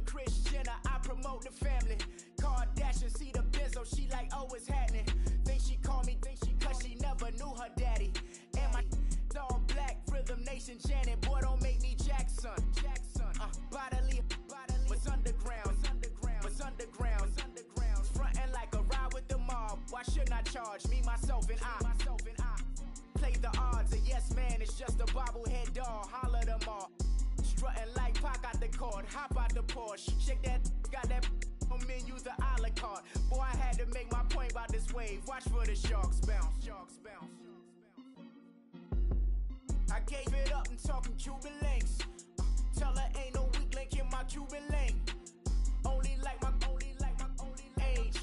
Kris Jenner, I promote the family. Kardashian, see the Benzo, she like, oh, it's happening. Think she called me, cause she never knew her daddy. And my all black, Rhythm Nation Janet, boy, don't make me Jackson. Bodily, was underground. Frontin' like a ride with the mob. Why shouldn't I charge me, myself, and I? Play the odds, a yes man, it's just a bobblehead doll. Holler them all. Strutting like Pac out the court, hop out the Porsche. Shake that, got that on menu, the a la carte. Boy, I had to make my point about this wave. Watch for the sharks bounce. I gave it up and talking Cuban links. Tell her ain't no weak link in my Cuban link. Only like my age.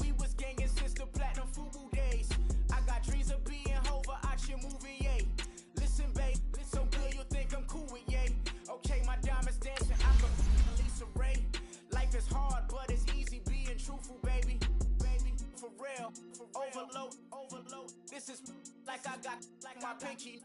We was gangin' since the platinum FUBU days. I got dreams of being Hova out your movie, yay. Listen, babe, so good you think I'm cool with yay. Okay, my diamonds dancing, I'm a Lisa Ray. Life is hard, but it's easy being truthful, baby. For real. Overload. This is like I got like my pinky.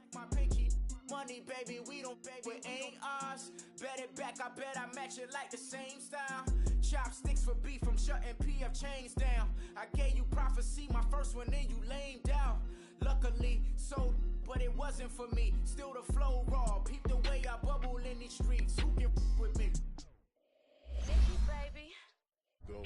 Money, baby, we don't baby, it ain't ours. Bet it back, I bet I match it like the same style. Chopsticks for beef, I'm shutting PF chains down. I gave you prophecy, my first one, then you lamed out. Luckily, sold, but it wasn't for me. Still the flow raw, peep the way I bubble in these streets. Who can with me? Nikki, baby. Go.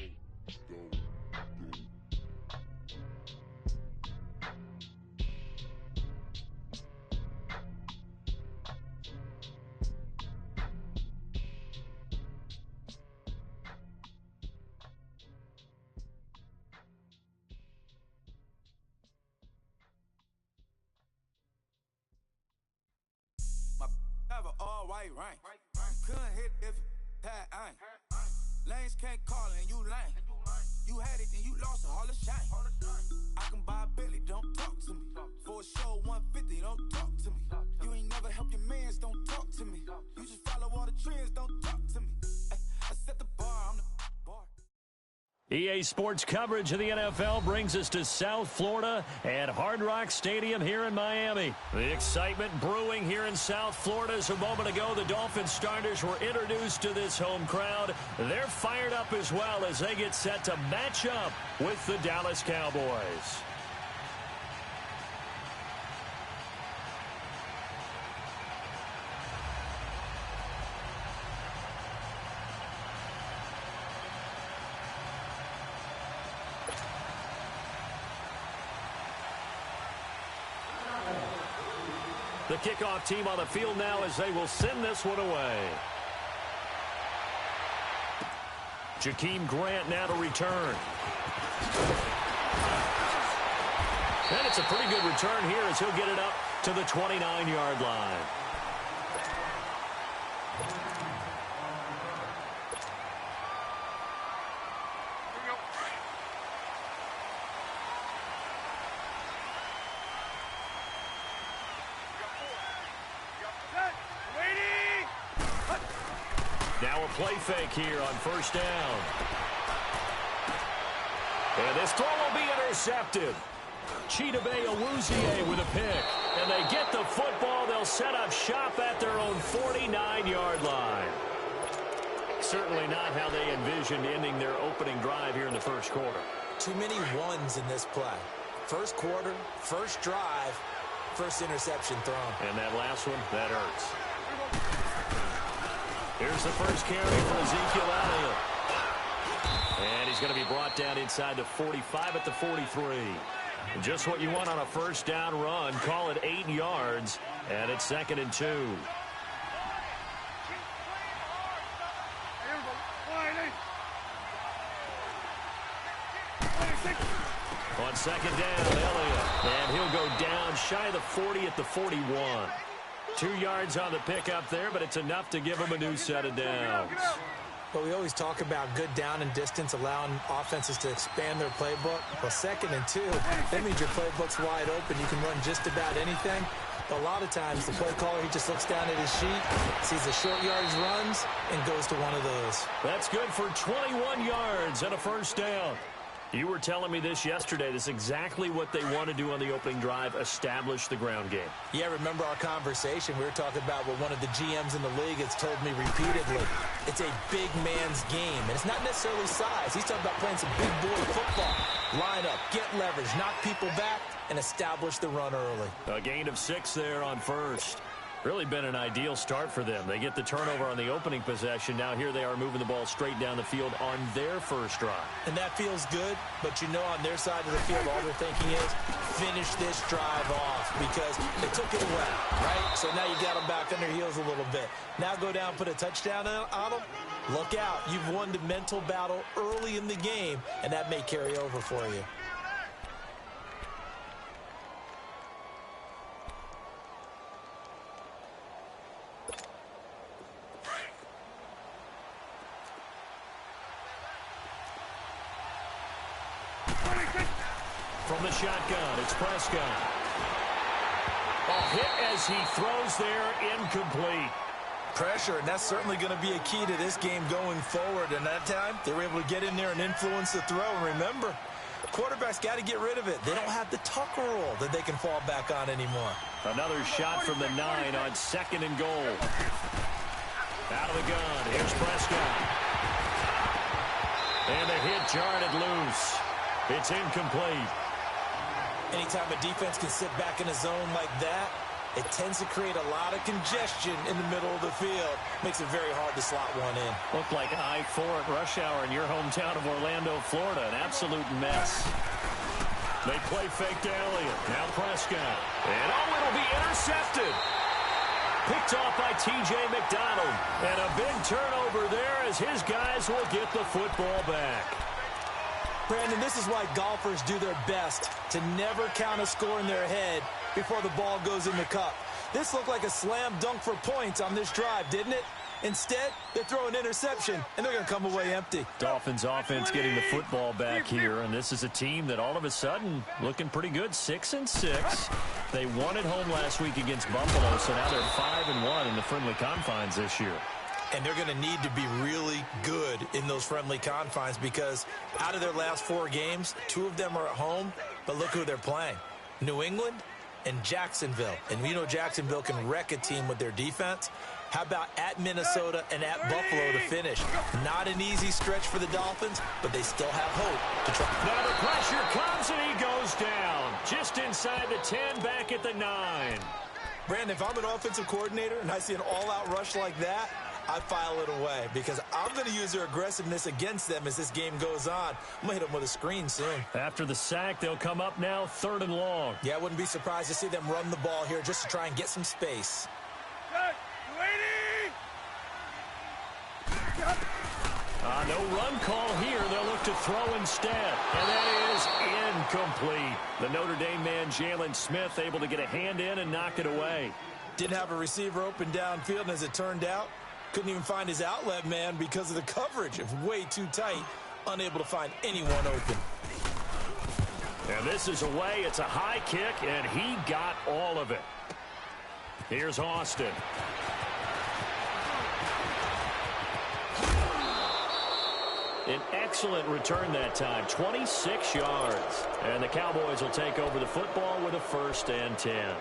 All white rank. Couldn't hit if it had ain't. Lanes can't call and you lame. You had it, then you lost it, all the shame. I can buy a Billy, don't talk to me. For a show 150, don't talk to me. You ain't never help your mans, don't talk to me. You just follow all the trends, don't talk to me. I set the bar, I'm the bar. EA Sports coverage of the NFL brings us to South Florida at Hard Rock Stadium here in Miami. The excitement brewing here in South Florida as a moment ago the Dolphins starters were introduced to this home crowd. They're fired up as well as they get set to match up with the Dallas Cowboys. The kickoff team on the field now as they will send this one away. Jakeem Grant now to return. And it's a pretty good return here as he'll get it up to the 29-yard line. Now a play fake here on first down. And this throw will be intercepted. Chidobe Awuzie with a pick. And they get the football. They'll set up shop at their own 49-yard line. Certainly not how they envisioned ending their opening drive here in the first quarter. Too many ones in this play. First quarter, first drive, first interception thrown. And that last one, that hurts. Here's the first carry for Ezekiel Elliott. And he's going to be brought down inside the 45 at the 43. And just what you want on a first down run. Call it 8 yards. And it's 2nd and 2. On second down, Elliott. And he'll go down shy of the 40 at the 41. 2 yards on the pickup there, but it's enough to give him a new set of downs. But we always talk about good down and distance, allowing offenses to expand their playbook. Well, 2nd and 2, that means your playbook's wide open. You can run just about anything. But a lot of times, the play caller, he just looks down at his sheet, sees the short yardage runs, and goes to one of those. That's good for 21 yards and a first down. You were telling me this yesterday. This is exactly what they want to do on the opening drive, establish the ground game. Yeah, remember our conversation? We were talking about what one of the GMs in the league has told me repeatedly. It's a big man's game, and it's not necessarily size. He's talking about playing some big boy football. Line up, get leverage, knock people back, and establish the run early. A gain of 6 there on first. Really been an ideal start for them. They get the turnover on the opening possession. Now here they are moving the ball straight down the field on their first drive. And that feels good, but you know on their side of the field, all they're thinking is finish this drive off because they took it away, right? So now you got them back on their heels a little bit. Now go down, put a touchdown on them. Look out. You've won the mental battle early in the game, and that may carry over for you. From the shotgun, it's Prescott. A hit as he throws there, incomplete. Pressure, and that's certainly going to be a key to this game going forward. And that time, they were able to get in there and influence the throw. And remember, quarterback's got to get rid of it. They don't have the Tucker roll that they can fall back on anymore. Another shot from the 9 on 2nd and goal. Out of the gun, here's Prescott. And the hit jarred it loose. It's incomplete. Anytime a defense can sit back in a zone like that, it tends to create a lot of congestion in the middle of the field. Makes it very hard to slot one in. Looked like I-4 at rush hour in your hometown of Orlando, Florida. An absolute mess. They play fake to Elliott. Now Prescott. And it'll be intercepted. Picked off by T.J. McDonald. And a big turnover there as his guys will get the football back. Brandon, this is why golfers do their best to never count a score in their head before the ball goes in the cup. This looked like a slam dunk for points on this drive, didn't it? Instead, they throw an interception, and they're going to come away empty. Dolphins offense getting the football back here, and this is a team that all of a sudden looking pretty good, 6-6. They won at home last week against Buffalo, so now they're 5-1 in the friendly confines this year. And they're going to need to be really good in those friendly confines because out of their last 4 games, 2 of them are at home, but look who they're playing. New England and Jacksonville. And we know Jacksonville can wreck a team with their defense. How about at Minnesota and at Buffalo to finish? Not an easy stretch for the Dolphins, but they still have hope to try. Now the pressure comes and he goes down. Just inside the 10, back at the 9. Brandon, if I'm an offensive coordinator and I see an all-out rush like that, I file it away because I'm going to use their aggressiveness against them as this game goes on. I'm going to hit them with a screen soon. After the sack, they'll come up now 3rd and long. Yeah, I wouldn't be surprised to see them run the ball here just to try and get some space. No run call here. They'll look to throw instead. And that is incomplete. The Notre Dame man, Jalen Smith, able to get a hand in and knock it away. Didn't have a receiver open downfield, and as it turned out, couldn't even find his outlet man because of the coverage. It was way too tight, unable to find anyone open. And this is away. It's a high kick, and he got all of it. Here's Austin. An excellent return that time, 26 yards. And the Cowboys will take over the football with a 1st and 10.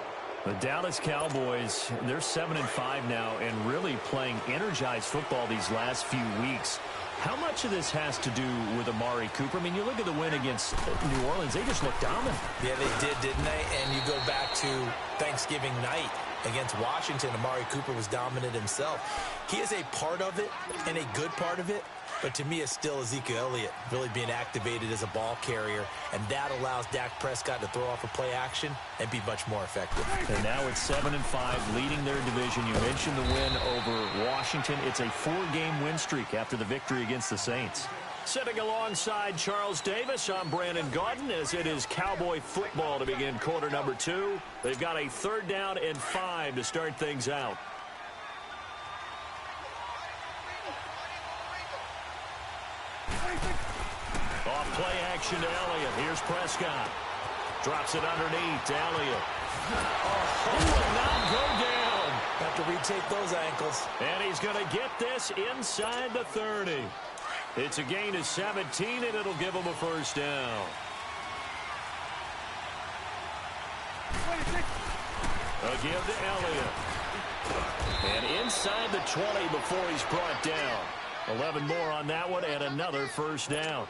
The Dallas Cowboys, they're 7-5 now and really playing energized football these last few weeks. How much of this has to do with Amari Cooper? I mean, you look at the win against New Orleans, they just looked dominant. Yeah, they did, didn't they? And you go back to Thanksgiving night against Washington. Amari Cooper was dominant himself. He is a part of it and a good part of it. But to me, it's still Ezekiel Elliott really being activated as a ball carrier, and that allows Dak Prescott to throw off a play action and be much more effective. And now it's 7-5, leading their division. You mentioned the win over Washington. It's a 4-game win streak after the victory against the Saints. Sitting alongside Charles Davis, I'm Brandon Gaudin as it is Cowboy football to begin quarter number 2. They've got a 3rd down and 5 to start things out. Off play action to Elliott. Here's Prescott. Drops it underneath to Elliott. He will not go down. Have to retake those ankles. And he's going to get this inside the 30. It's a gain of 17, and it'll give them a first down. A give to Elliott. And inside the 20 before he's brought down. 11 more on that one, and another first down.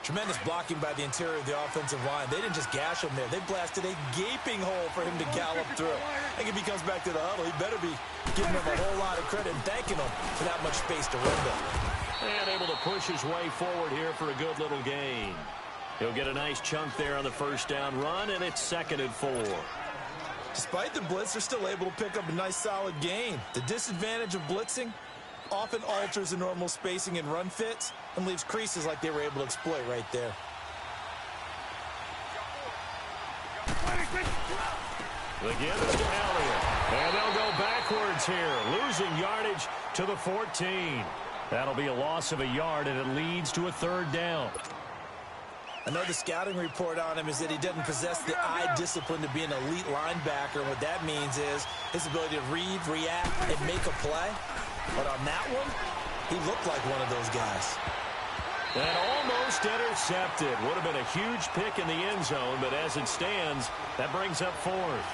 Tremendous blocking by the interior of the offensive line. They didn't just gash him there. They blasted a gaping hole for him to gallop through. I think if he comes back to the huddle, he better be giving him a whole lot of credit and thanking him for that much space to run there. And able to push his way forward here for a good little gain. He'll get a nice chunk there on the first down run, and it's 2nd and 4. Despite the blitz, they're still able to pick up a nice solid gain. The disadvantage of blitzing often alters the normal spacing and run fits and leaves creases like they were able to exploit right there. The give is to Elliott. And they'll go backwards here, losing yardage to the 14. That'll be a loss of a yard, and it leads to a 3rd down. I know the scouting report on him is that he doesn't possess the eye discipline to be an elite linebacker. What that means is his ability to read, react, and make a play. But on that one, he looked like one of those guys. And almost intercepted. Would have been a huge pick in the end zone, but as it stands, that brings up 4th.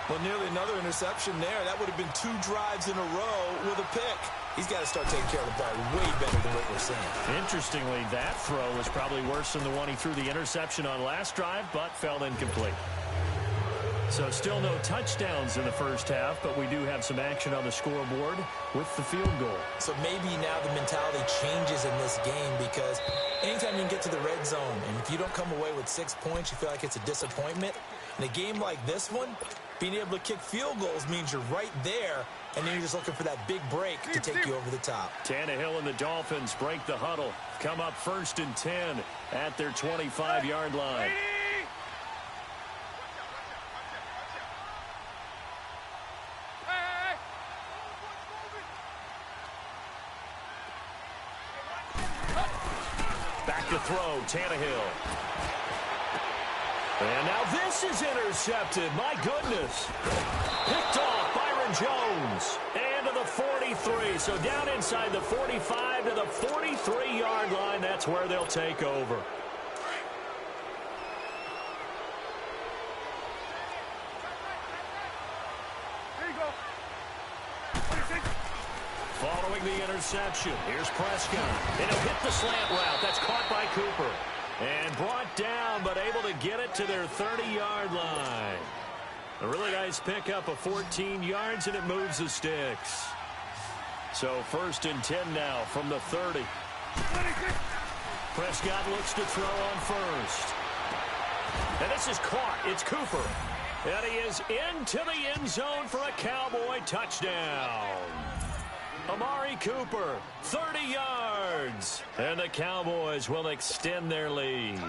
Well, nearly another interception there. That would have been 2 drives in a row with a pick. He's got to start taking care of the ball way better than what we're seeing. Interestingly, that throw was probably worse than the one he threw the interception on last drive, but fell incomplete. So still no touchdowns in the first half, but we do have some action on the scoreboard with the field goal. So maybe now the mentality changes in this game, because anytime you can get to the red zone, and if you don't come away with 6 points, you feel like it's a disappointment. In a game like this one, being able to kick field goals means you're right there, and then you're just looking for that big break to take you over the top. Tannehill and the Dolphins break the huddle, come up 1st and 10 at their 25-yard line. Back to throw, Tannehill. And now this is intercepted. My goodness. Picked off Byron Jones. And to the 43. So down inside the 45 to the 43-yard line. That's where they'll take over. There you go. Following the interception, here's Prescott. And he'll hit the slant route. That's caught by Cooper. And brought down, but able to get it to their 30-yard line. A really nice pickup of 14 yards, and it moves the sticks. So 1st and 10 now from the 30. Prescott looks to throw on first. And this is caught. It's Cooper. And he is into the end zone for a Cowboy touchdown. Amari Cooper, 30 yards. And the Cowboys will extend their lead.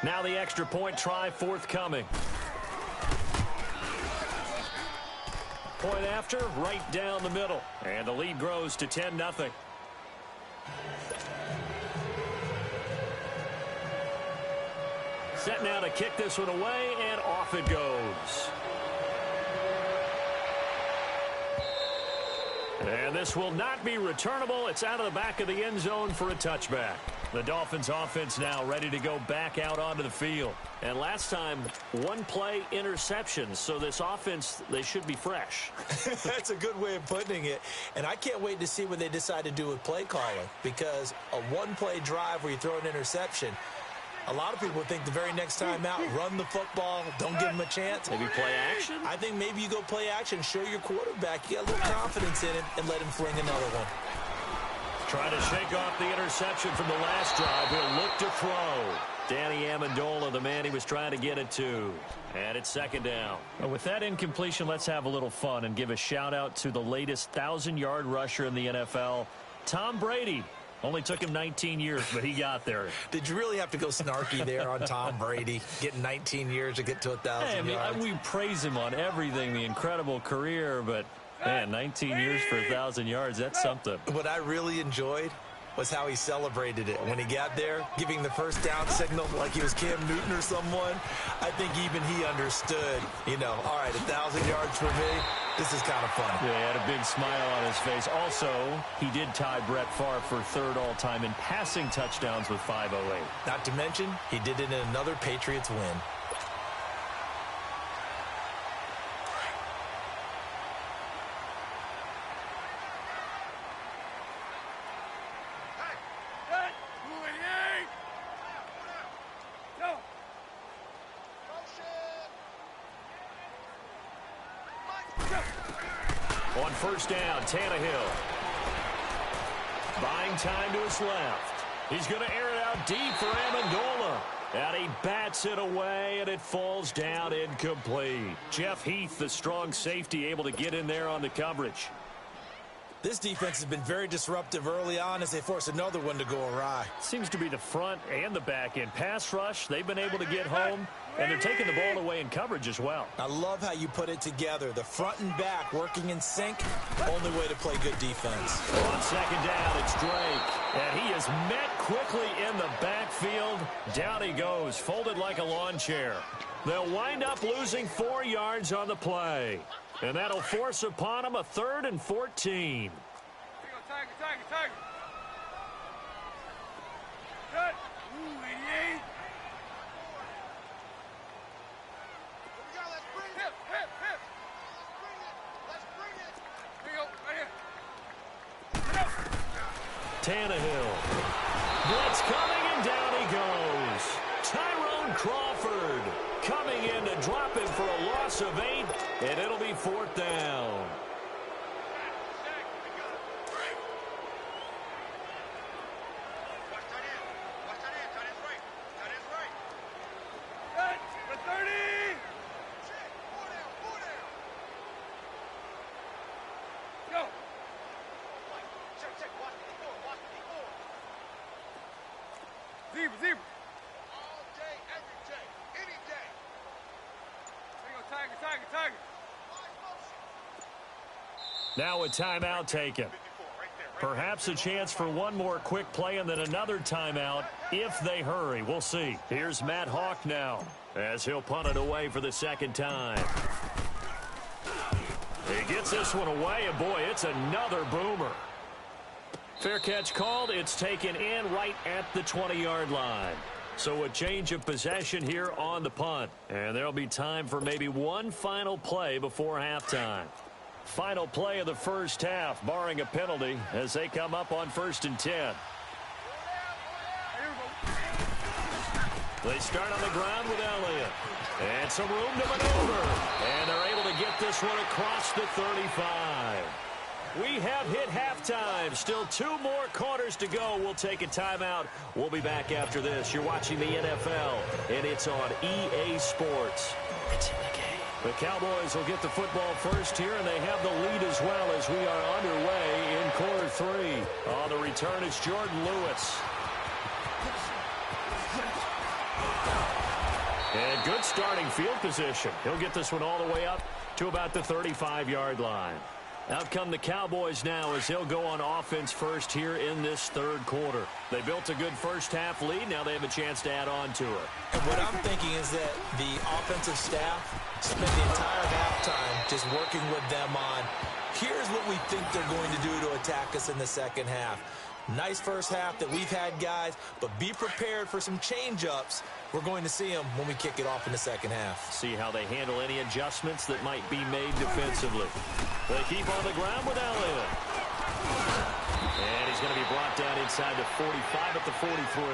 Now the extra point try forthcoming. Point after, right down the middle. And the lead grows to 10-0. Set now to kick this one away, and off it goes. And this will not be returnable. It's out of the back of the end zone for a touchback. The Dolphins offense now ready to go back out onto the field. And last time, 1-play interception. So this offense, they should be fresh. That's a good way of putting it. And I can't wait to see what they decide to do with play calling. Because a 1-play drive where you throw an interception, a lot of people think the very next time out, run the football, don't give them a chance. Maybe play action? I think maybe you go play action, show your quarterback you got a little confidence in him, and let him fling another one. Trying to shake off the interception from the last drive. He'll look to throw. Danny Amendola, the man he was trying to get it to. And it's 2nd down. Well, with that incompletion, let's have a little fun and give a shout-out to the latest 1,000-yard rusher in the NFL, Tom Brady. Only took him 19 years, but he got there. Did you really have to go snarky there on Tom Brady, getting 19 years to get to 1,000 yards? We praise him on everything, the incredible career, but, man, 19 years for 1,000 yards, that's something. What I really enjoyed was how he celebrated it. When he got there, giving the first down signal like he was Cam Newton or someone, I think even he understood, all right, 1,000 yards for me, This is kind of funny. Yeah, he had a big smile on his face. Also, he did tie Brett Favre for third all-time in passing touchdowns with 508. Not to mention, he did it in another Patriots win. On first down, Tannehill. Buying time to his left. He's going to air it out deep for Amendola. And he bats it away, and it falls down incomplete. Jeff Heath, the strong safety, able to get in there on the coverage. This defense has been very disruptive early on as they force another one to go awry. Seems to be the front and the back end. Pass rush, they've been able to get home, and they're taking the ball away in coverage as well. I love how you put it together. The front and back working in sync, only way to play good defense. On second down, it's Drake, and he is met quickly in the backfield. Down he goes, folded like a lawn chair. They'll wind up losing 4 yards on the play. And that'll force upon him a 3rd and 14. Tiger. Good. Ooh, 88. Let's bring it. Hip. Let's bring it. Here you go, right here. Tannehill. Blitz coming, and down he goes. Tyrone Crawford coming in to drop him for a loss of 8, and it'll be 4th down. Zebra. All day, every day, any day. There you go, Tiger. Now a timeout taken. Perhaps a chance for one more quick play and then another timeout if they hurry. We'll see. Here's Matt Hawk now as he'll punt it away for the second time. He gets this one away, and boy, it's another boomer. Fair catch called. It's taken in right at the 20-yard line. So a change of possession here on the punt. And there'll be time for maybe one final play before halftime. Final play of the first half, barring a penalty, as they come up on 1st and 10. They start on the ground with Elliott. And some room to maneuver. And they're able to get this one across the 35. We have hit halftime. Still 2 more quarters to go. We'll take a timeout. We'll be back after this. You're watching the NFL, and it's on EA Sports. It's in the game. The Cowboys will get the football first here, and they have the lead as well as we are underway in quarter 3. On the return, it's Jordan Lewis. And good starting field position. He'll get this one all the way up to about the 35-yard line. Out come the Cowboys now as they'll go on offense first here in this 3rd quarter. They built a good first-half lead. Now they have a chance to add on to it. And what I'm thinking is that the offensive staff spent the entire halftime just working with them on, here's what we think they're going to do to attack us in the second half. Nice first half that we've had, guys, but be prepared for some change-ups. We're going to see them when we kick it off in the second half. See how they handle any adjustments that might be made defensively. They keep on the ground with Elliott. And he's going to be brought down inside the 45 at the 43.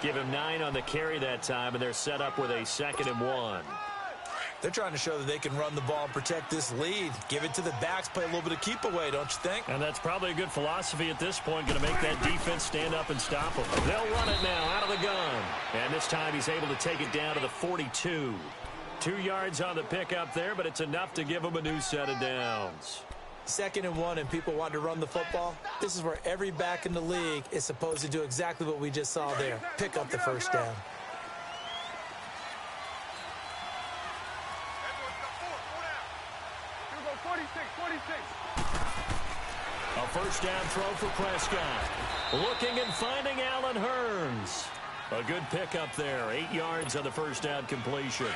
Give him 9 on the carry that time, and they're set up with a 2nd and 1. They're trying to show that they can run the ball and protect this lead. Give it to the backs, play a little bit of keep away, don't you think? And that's probably a good philosophy at this point, going to make that defense stand up and stop them. They'll run it now out of the gun. And this time he's able to take it down to the 42. 2 yards on the pickup there, but it's enough to give them a new set of downs. 2nd and 1 and people want to run the football. This is where every back in the league is supposed to do exactly what we just saw there. Pick up the first down. A first down throw for Prescott. Looking and finding Allen Hurns. A good pickup there. 8 yards on the first down completion.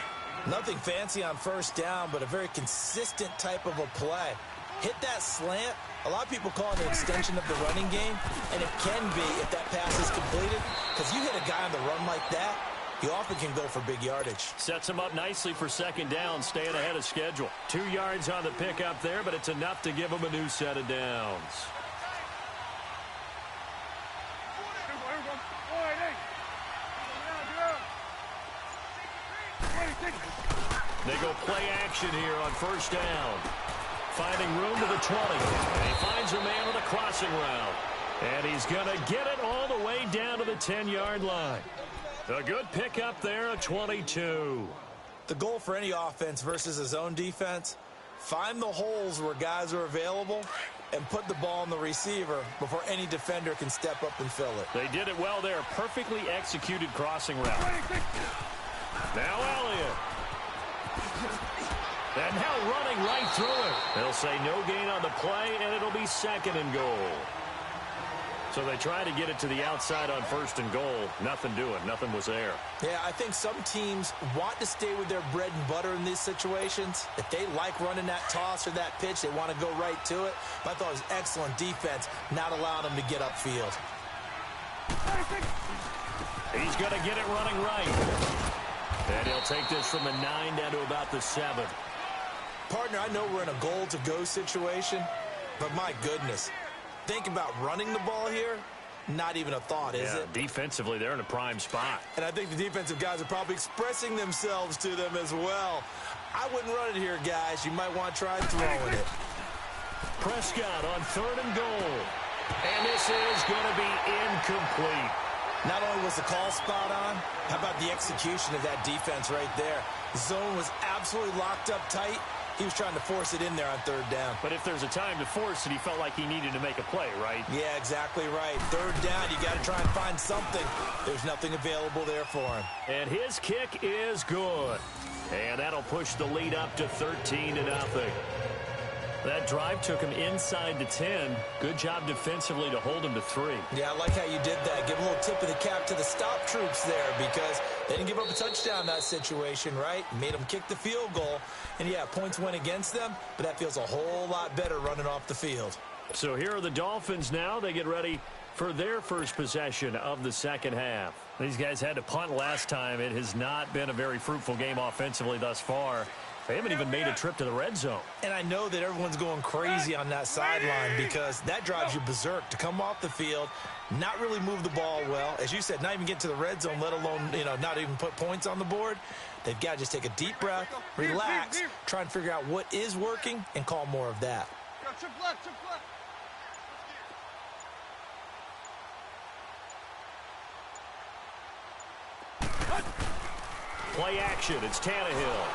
Nothing fancy on first down, but a very consistent type of a play. Hit that slant. A lot of people call it an extension of the running game, and it can be if that pass is completed, because you hit a guy on the run like that, you often can go for big yardage. Sets him up nicely for second down, staying ahead of schedule. 2 yards on the pickup there, but it's enough to give him a new set of downs. They go play action here on first down. Finding room to the 20. And he finds a man on the crossing route. And he's going to get it all the way down to the 10-yard line. A good pickup there at 22. The goal for any offense versus a zone defense, find the holes where guys are available and put the ball in the receiver before any defender can step up and fill it. They did it well there. Perfectly executed crossing route. Now Elliott. And now running right through it. They'll say no gain on the play, and it'll be second and goal. So they try to get it to the outside on first and goal. Nothing doing. Nothing was there. Yeah, I think some teams want to stay with their bread and butter in these situations. If they like running that toss or that pitch, they want to go right to it. But I thought it was excellent defense, not allowing them to get upfield. He's going to get it running right. And he'll take this from the 9 down to about the 7. Partner, I know we're in a goal-to-go situation, but my goodness, think about running the ball here. Not even a thought, is it? Defensively, they're in a prime spot. And I think the defensive guys are probably expressing themselves to them as well. I wouldn't run it here, guys. You might want to try throwing it. Prescott on 3rd and goal. And this is going to be incomplete. Not only was the call spot on, how about the execution of that defense right there? The zone was absolutely locked up tight. He was trying to force it in there on 3rd down. But if there's a time to force it, he felt like he needed to make a play, right? Yeah, exactly right. 3rd down, you got to try and find something. There's nothing available there for him. And his kick is good. And that'll push the lead up to 13-0. That drive took him inside the 10. Good job defensively to hold him to 3. Yeah, I like how you did that. Give a little tip of the cap to the stop troops there because they didn't give up a touchdown in that situation, right? Made them kick the field goal. And, yeah, points went against them, but that feels a whole lot better running off the field. So here are the Dolphins now. They get ready for their first possession of the second half. These guys had to punt last time. It has not been a very fruitful game offensively thus far. They haven't even made a trip to the red zone. And I know that everyone's going crazy on that sideline because that drives you berserk to come off the field, not really move the ball well. As you said, not even get to the red zone, let alone, not even put points on the board. They've got to just take a deep breath, relax, try and figure out what is working, and call more of that. Play action. It's Tannehill.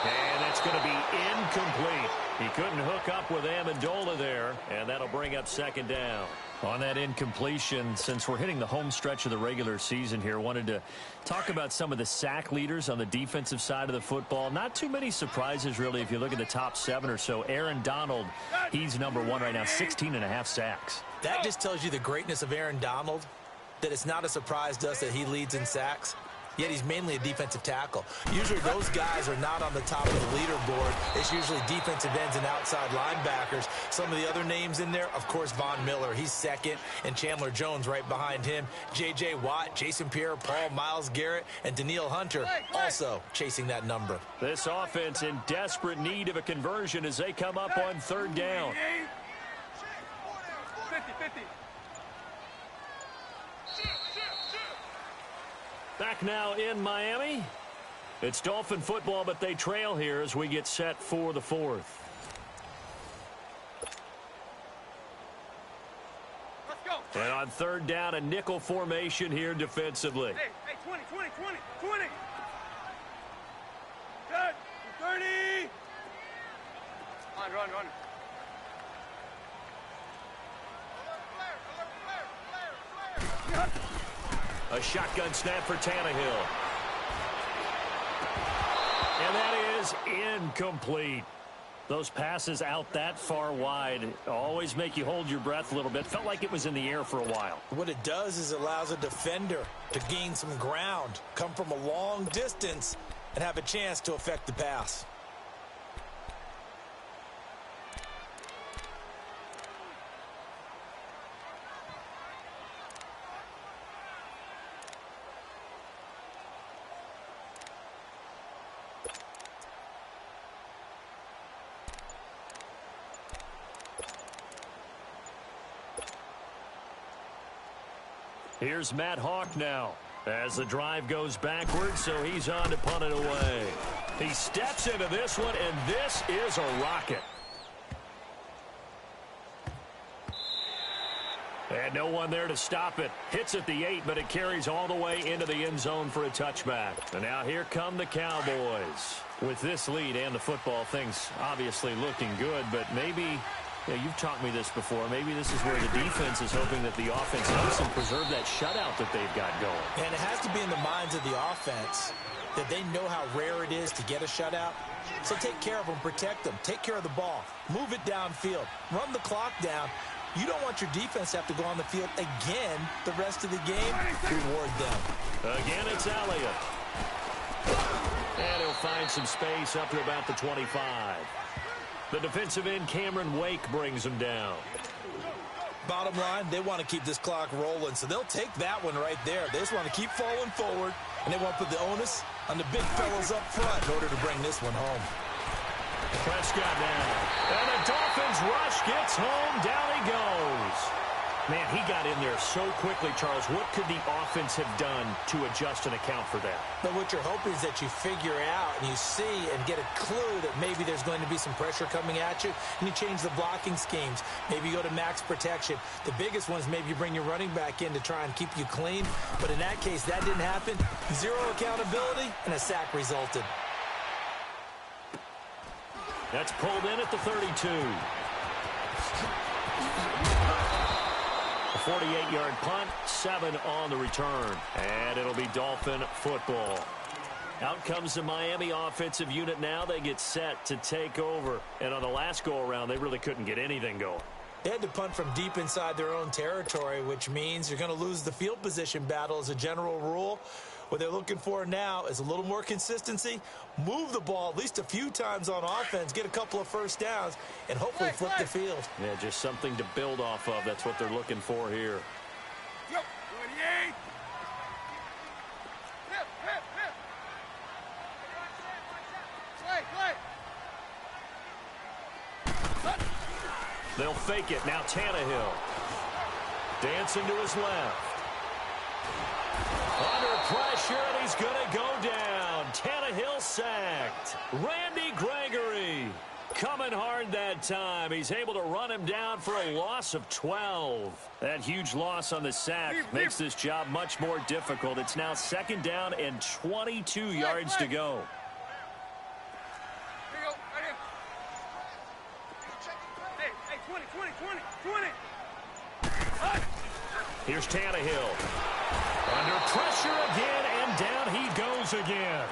And it's going to be incomplete. He couldn't hook up with Amendola there, and that'll bring up second down. On that incompletion, since we're hitting the home stretch of the regular season here, wanted to talk about some of the sack leaders on the defensive side of the football. Not too many surprises, really, if you look at the top 7 or so. Aaron Donald, he's number 1 right now, 16.5 sacks. That just tells you the greatness of Aaron Donald, that it's not a surprise to us that he leads in sacks. Yet he's mainly a defensive tackle. Usually those guys are not on the top of the leaderboard. It's usually defensive ends and outside linebackers. Some of the other names in there, of course, Von Miller. He's second, and Chandler Jones right behind him. J.J. Watt, Jason Pierre-Paul, Myles Garrett, and Daniil Hunter also chasing that number. This offense in desperate need of a conversion as they come up on 3rd down. 50-50. Back now in Miami. It's Dolphin football, but they trail here as we get set for the 4th. Let's go. And on 3rd down, a nickel formation here defensively. Hey, 20. Good. 30. Run. A shotgun snap for Tannehill. And that is incomplete. Those passes out that far wide always make you hold your breath a little bit. Felt like it was in the air for a while. What it does is it allows a defender to gain some ground, come from a long distance, and have a chance to affect the pass. Here's Matt Hawk now as the drive goes backwards, so he's on to punt it away. He steps into this one, and this is a rocket. And no one there to stop it. Hits at the 8, but it carries all the way into the end zone for a touchback. And now here come the Cowboys. With this lead and the football, things obviously looking good, but maybe... Yeah, you've taught me this before. Maybe this is where the defense is hoping that the offense helps them preserve that shutout that they've got going. And it has to be in the minds of the offense that they know how rare it is to get a shutout. So take care of them, protect them, take care of the ball, move it downfield, run the clock down. You don't want your defense to have to go on the field again the rest of the game. Reward them. Again, it's Elliott. And he'll find some space up to about the 25. The defensive end, Cameron Wake, brings him down. Bottom line, they want to keep this clock rolling, so they'll take that one right there. They just want to keep falling forward, and they want to put the onus on the big fellas up front in order to bring this one home. Prescott down. And the Dolphins rush gets home. Down he goes. Man, he got in there so quickly, Charles. What could the offense have done to adjust and account for that? But what you're hoping is that you figure out and you see and get a clue that maybe there's going to be some pressure coming at you, and you change the blocking schemes. Maybe you go to max protection. The biggest one is maybe you bring your running back in to try and keep you clean. But in that case, that didn't happen. Zero accountability, and a sack resulted. That's pulled in at the 32. A 48-yard punt, 7 on the return. And it'll be Dolphin football. Out comes the Miami offensive unit now. They get set to take over. And on the last go-around, they really couldn't get anything going. They had to punt from deep inside their own territory, which means you're going to lose the field position battle as a general rule. What they're looking for now is a little more consistency, move the ball at least a few times on offense, get a couple of first downs, and hopefully flip the field. Yeah, just something to build off of. That's what they're looking for here. Yep, 28. Hip, hip, hip. Play. They'll fake it. Now Tannehill. Dancing to his left. Under pressure, and he's going to go down. Tannehill sacked. Randy Gregory coming hard that time. He's able to run him down for a loss of 12. That huge loss on the sack makes this job much more difficult. It's now 2nd down and 22 yards to go. Here you go, right here. Hey, 20. Here's Tannehill. Under pressure again, and down he goes again.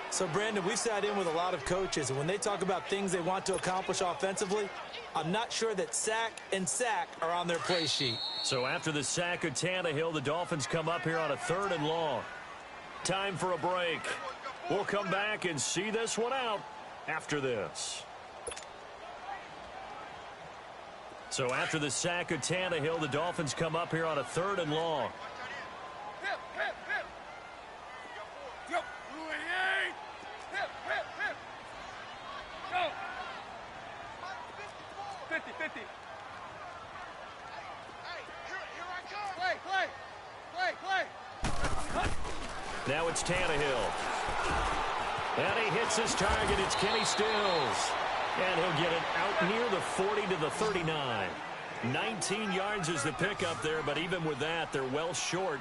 So, Brandon, we've sat in with a lot of coaches, and when they talk about things they want to accomplish offensively, I'm not sure that sack and sack are on their play sheet. So after the sack of Tannehill, the Dolphins come up here on a 3rd and long. Time for a break. We'll come back and see this one out after this. So after the sack of Tannehill, the Dolphins come up here on a 3rd and long. Hip, hip, hip. Yep, 28. Hip, hip, hip. Go. 50, 50. Hey, here I come. Play. Now it's Tannehill. And he hits his target. It's Kenny Stills. And he'll get it out near the 40 to the 39. 19 yards is the pickup there, but even with that, they're well short.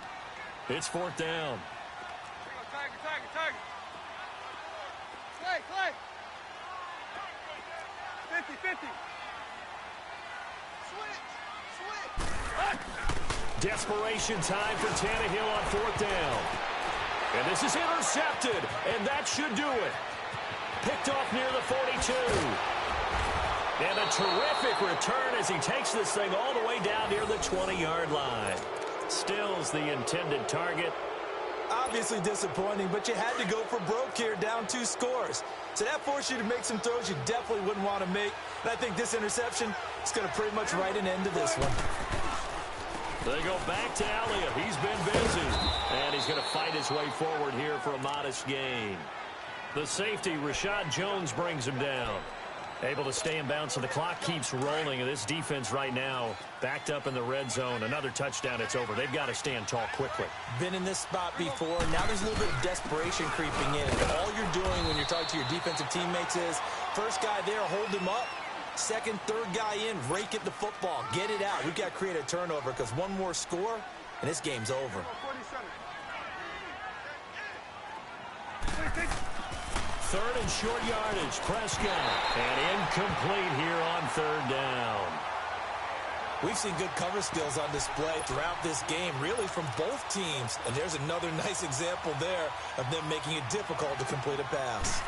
It's 4th down. Tiger. Play. 50. Switch. Desperation time for Tannehill on 4th down. And this is intercepted, and that should do it. Picked off near the 42. And a terrific return as he takes this thing all the way down near the 20-yard line. Stills the intended target. Obviously disappointing, but you had to go for broke here, down 2 scores. So that forced you to make some throws you definitely wouldn't want to make. And I think this interception is going to pretty much write an end to this one. They go back to Elliott. He's been busy. And he's going to fight his way forward here for a modest gain. The safety, Rashad Jones, brings him down. Able to stay in bounds, so the clock keeps rolling. And this defense right now backed up in the red zone. Another touchdown, it's over. They've got to stand tall quickly. Been in this spot before. Now there's a little bit of desperation creeping in. All you're doing when you're talking to your defensive teammates is, first guy there, hold him up. Second, third guy in, rake at the football. Get it out. We've got to create a turnover because one more score, and this game's over. Third and short yardage, Prescott. And incomplete here on third down. We've seen good cover skills on display throughout this game, really from both teams. And there's another nice example there of them making it difficult to complete a pass.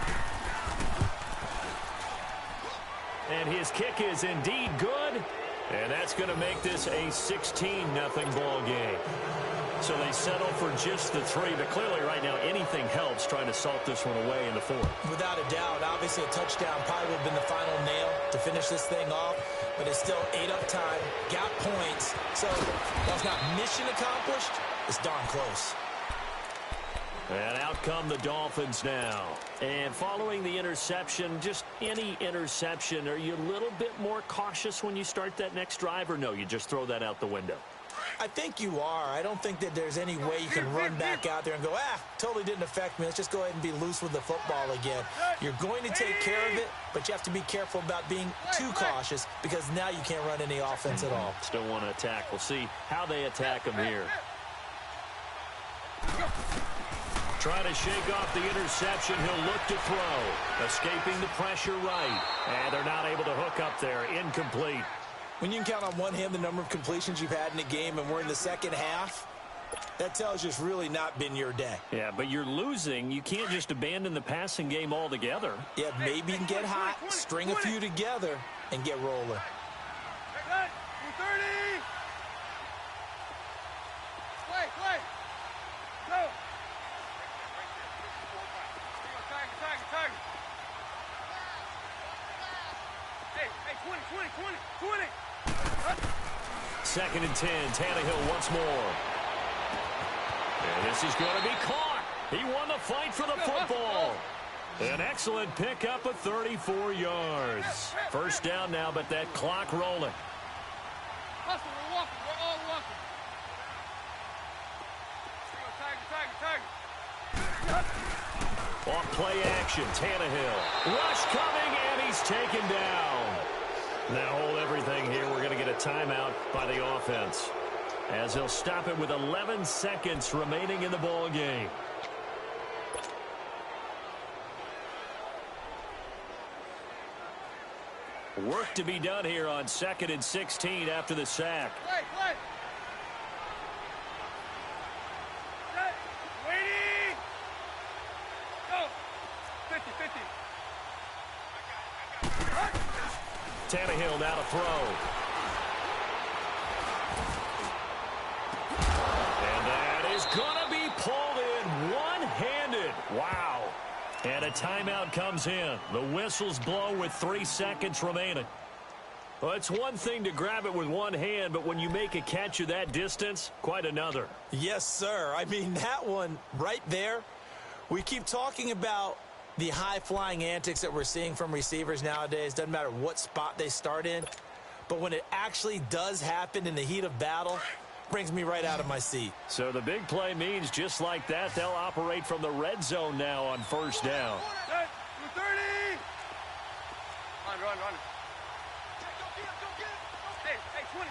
And his kick is indeed good. And that's going to make this a 16-0 ball game. So they settle for just the 3, but clearly right now anything helps trying to salt this one away in the 4th. Without a doubt, obviously a touchdown probably would have been the final nail to finish this thing off, but it's still 8 up time, got points, so while it's not mission accomplished, it's darn close. And out come the Dolphins now. And following the interception, just any interception, are you a little bit more cautious when you start that next drive, or no, you just throw that out the window? I think you are. I don't think that there's any way you can run back out there and go, totally didn't affect me. Let's just go ahead and be loose with the football again. You're going to take care of it, but you have to be careful about being too cautious because now you can't run any offense at all. Still want to attack. We'll see how they attack him here. Trying to shake off the interception. He'll look to throw. Escaping the pressure right. And they're not able to hook up there. Incomplete. When you can count on one hand the number of completions you've had in a game and we're in the second half, that tells you it's really not been your day. Yeah, but you're losing. You can't just abandon the passing game altogether. Yeah, maybe you can get hot, string a few together, and get rolling. 230. Play. Go. Target. Hey, 20. 2nd and 10. Tannehill once more. And this is going to be caught. He won the fight for the football. An excellent pickup of 34 yards. First down now, but that clock rolling. Hustle, we're walking. We're all walking. Target. Off play action, Tannehill. Rush coming, and he's taken down. Now hold everything here. We're going to get a timeout by the offense, as they'll stop it with 11 seconds remaining in the ball game. Work to be done here on 2nd and 16 after the sack. Play. Waiting. Go. 50. Tannehill now to throw. And that is going to be pulled in one-handed. Wow. And a timeout comes in. The whistles blow with 3 seconds remaining. Well, it's one thing to grab it with one hand, but when you make a catch of that distance, quite another. Yes, sir. I mean, that one right there, we keep talking about the high-flying antics that we're seeing from receivers nowadays. Doesn't matter what spot they start in. But when it actually does happen in the heat of battle, brings me right out of my seat. So the big play means just like that, they'll operate from the red zone now on first down. 230. Run. Hey, 20.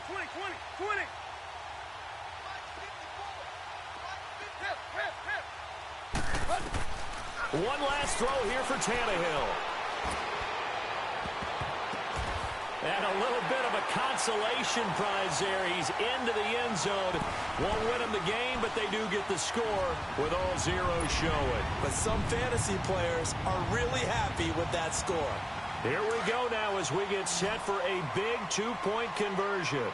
One last throw here for Tannehill. And a little bit of a consolation prize there. He's into the end zone. Won't win him the game, but they do get the score with all zeros showing. But some fantasy players are really happy with that score. Here we go now as we get set for a big 2-point conversion.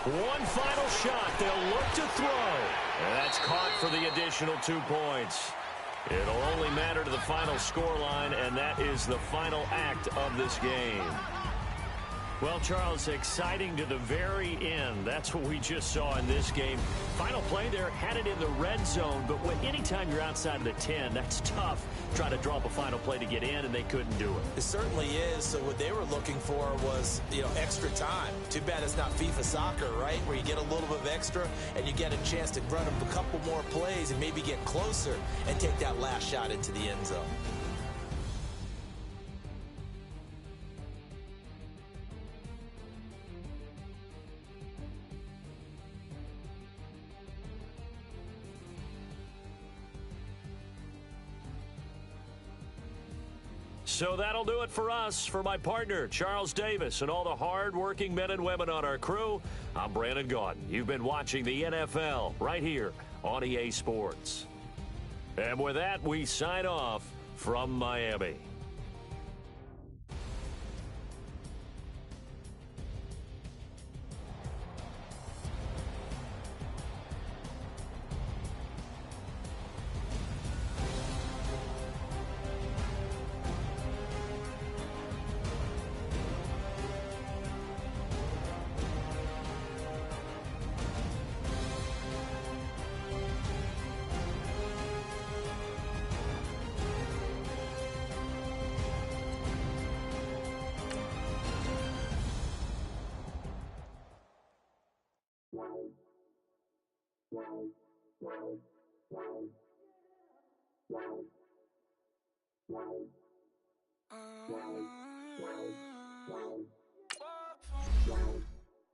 One final shot. They'll look to throw. And that's caught for the additional 2 points. It'll only matter to the final scoreline, and that is the final act of this game. Well, Charles, exciting to the very end. That's what we just saw in this game. Final play there, had it in the red zone, but anytime you're outside of the 10, that's tough. Try to draw up a final play to get in, and they couldn't do it. It certainly is. So what they were looking for was, extra time. Too bad it's not FIFA soccer, right, where you get a little bit of extra and you get a chance to run a couple more plays and maybe get closer and take that last shot into the end zone. So that'll do it for us. For my partner, Charles Davis, and all the hard-working men and women on our crew, I'm Brandon Gaudin. You've been watching the NFL right here on EA Sports. And with that, we sign off from Miami.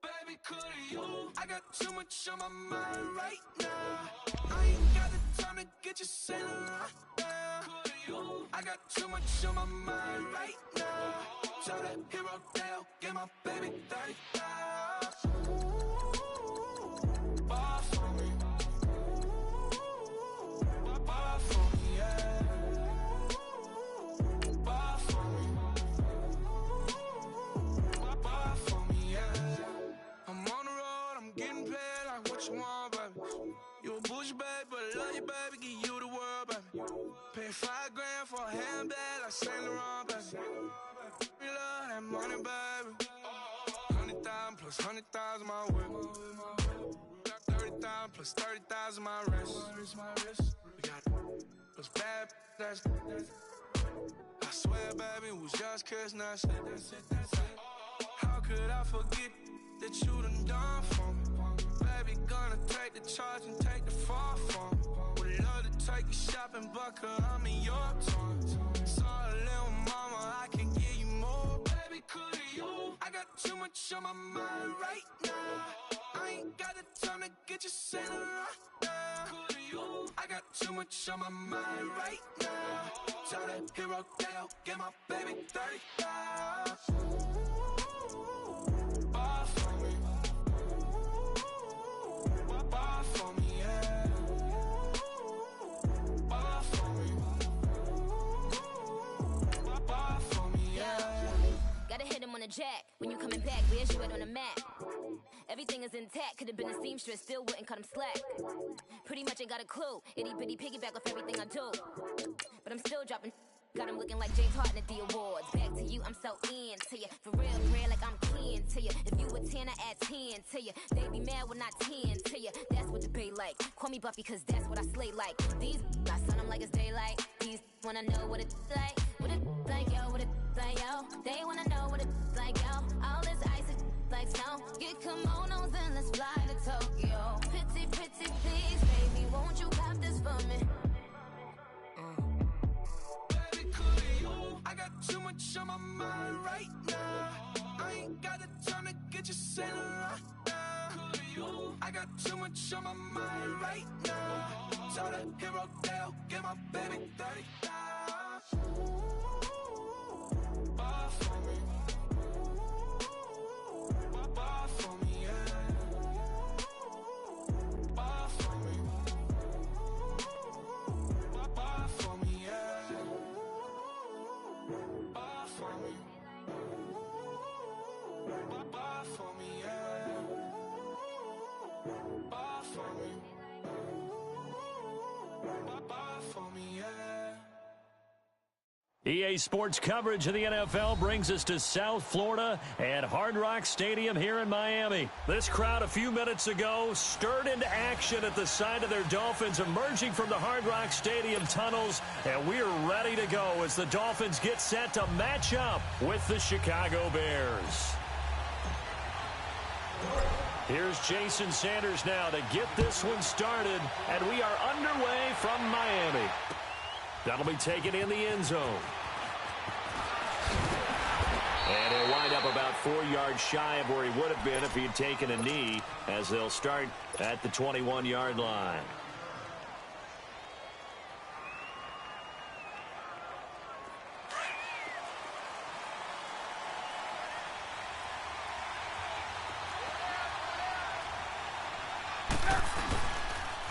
Baby, could you? I got too much on my mind right now. I ain't got the time to get you sailing right now. Could you? I got too much on my mind right now. Tell that hero Dale, get my baby 35. Bar for me. Bar for me, yeah. Bar for me. Bar for me, yeah. I'm on the road, I'm getting paid like what you want, baby. You a bougie, baby, but I love you, baby, give you the world, baby. Pay $5 grand for a handbag like Saint Laurent, baby. We love that money, baby. 100,000 plus 100,000 my whip. 30,000 plus 30,000 my wrist. We got those bad, that's I swear, baby, it was just kissing, that's it. How could I forget that you done for me? Baby, gonna take the charge and take the fall from me. Would love to take you shopping, but I'm in your toys. Sorry, little mama, I can give you more. Baby, could you? I got too much on my mind right now. I ain't got the time to get you sailing right now. Could you? I got too much on my mind right now. Tell that hero Dale, get my baby 35. Bar for me. Bar for me, yeah. Bar for me. Bar for me, yeah. Gotta hit him on the jack. When you coming back, where's you at on the map? Everything is intact. Could've been a seamstress, still wouldn't cut him slack. Pretty much ain't got a clue. Itty bitty piggyback off everything I do. But I'm still dropping. Got him looking like James Harden at the awards. Back to you, I'm so into you. For real, like I'm kin to you. If you a 10, I add 10 to you. They be mad when I 10 to you. That's what the bay like. Call me Buffy, cause that's what I slay like. These, I son them like it's daylight. These wanna know what it's like. What it like, yo, what it like, yo. They wanna know what it's like, yo. All this ice is like snow. Get kimonos and let's fly to Tokyo. Pretty, pretty, please, baby, won't you pop this for me? I got too much on my mind right now. I ain't got the time to get you sailing right now. Could you? I got too much on my mind right now. Tell that hero Dale, get my baby 35. Bar for me. Bar for me, yeah. Bar for me. Bar for me, yeah. Bar for me. Bar for me, yeah. EA Sports coverage of the NFL brings us to South Florida at Hard Rock Stadium here in Miami. This crowd a few minutes ago stirred into action at the side of their Dolphins emerging from the Hard Rock Stadium tunnels, and we are ready to go as the Dolphins get set to match up with the Chicago Bears. Here's Jason Sanders now to get this one started, and we are underway from Miami. That'll be taken in the end zone. And he'll wind up about 4 yards shy of where he would have been if he had taken a knee, as they'll start at the 21-yard line.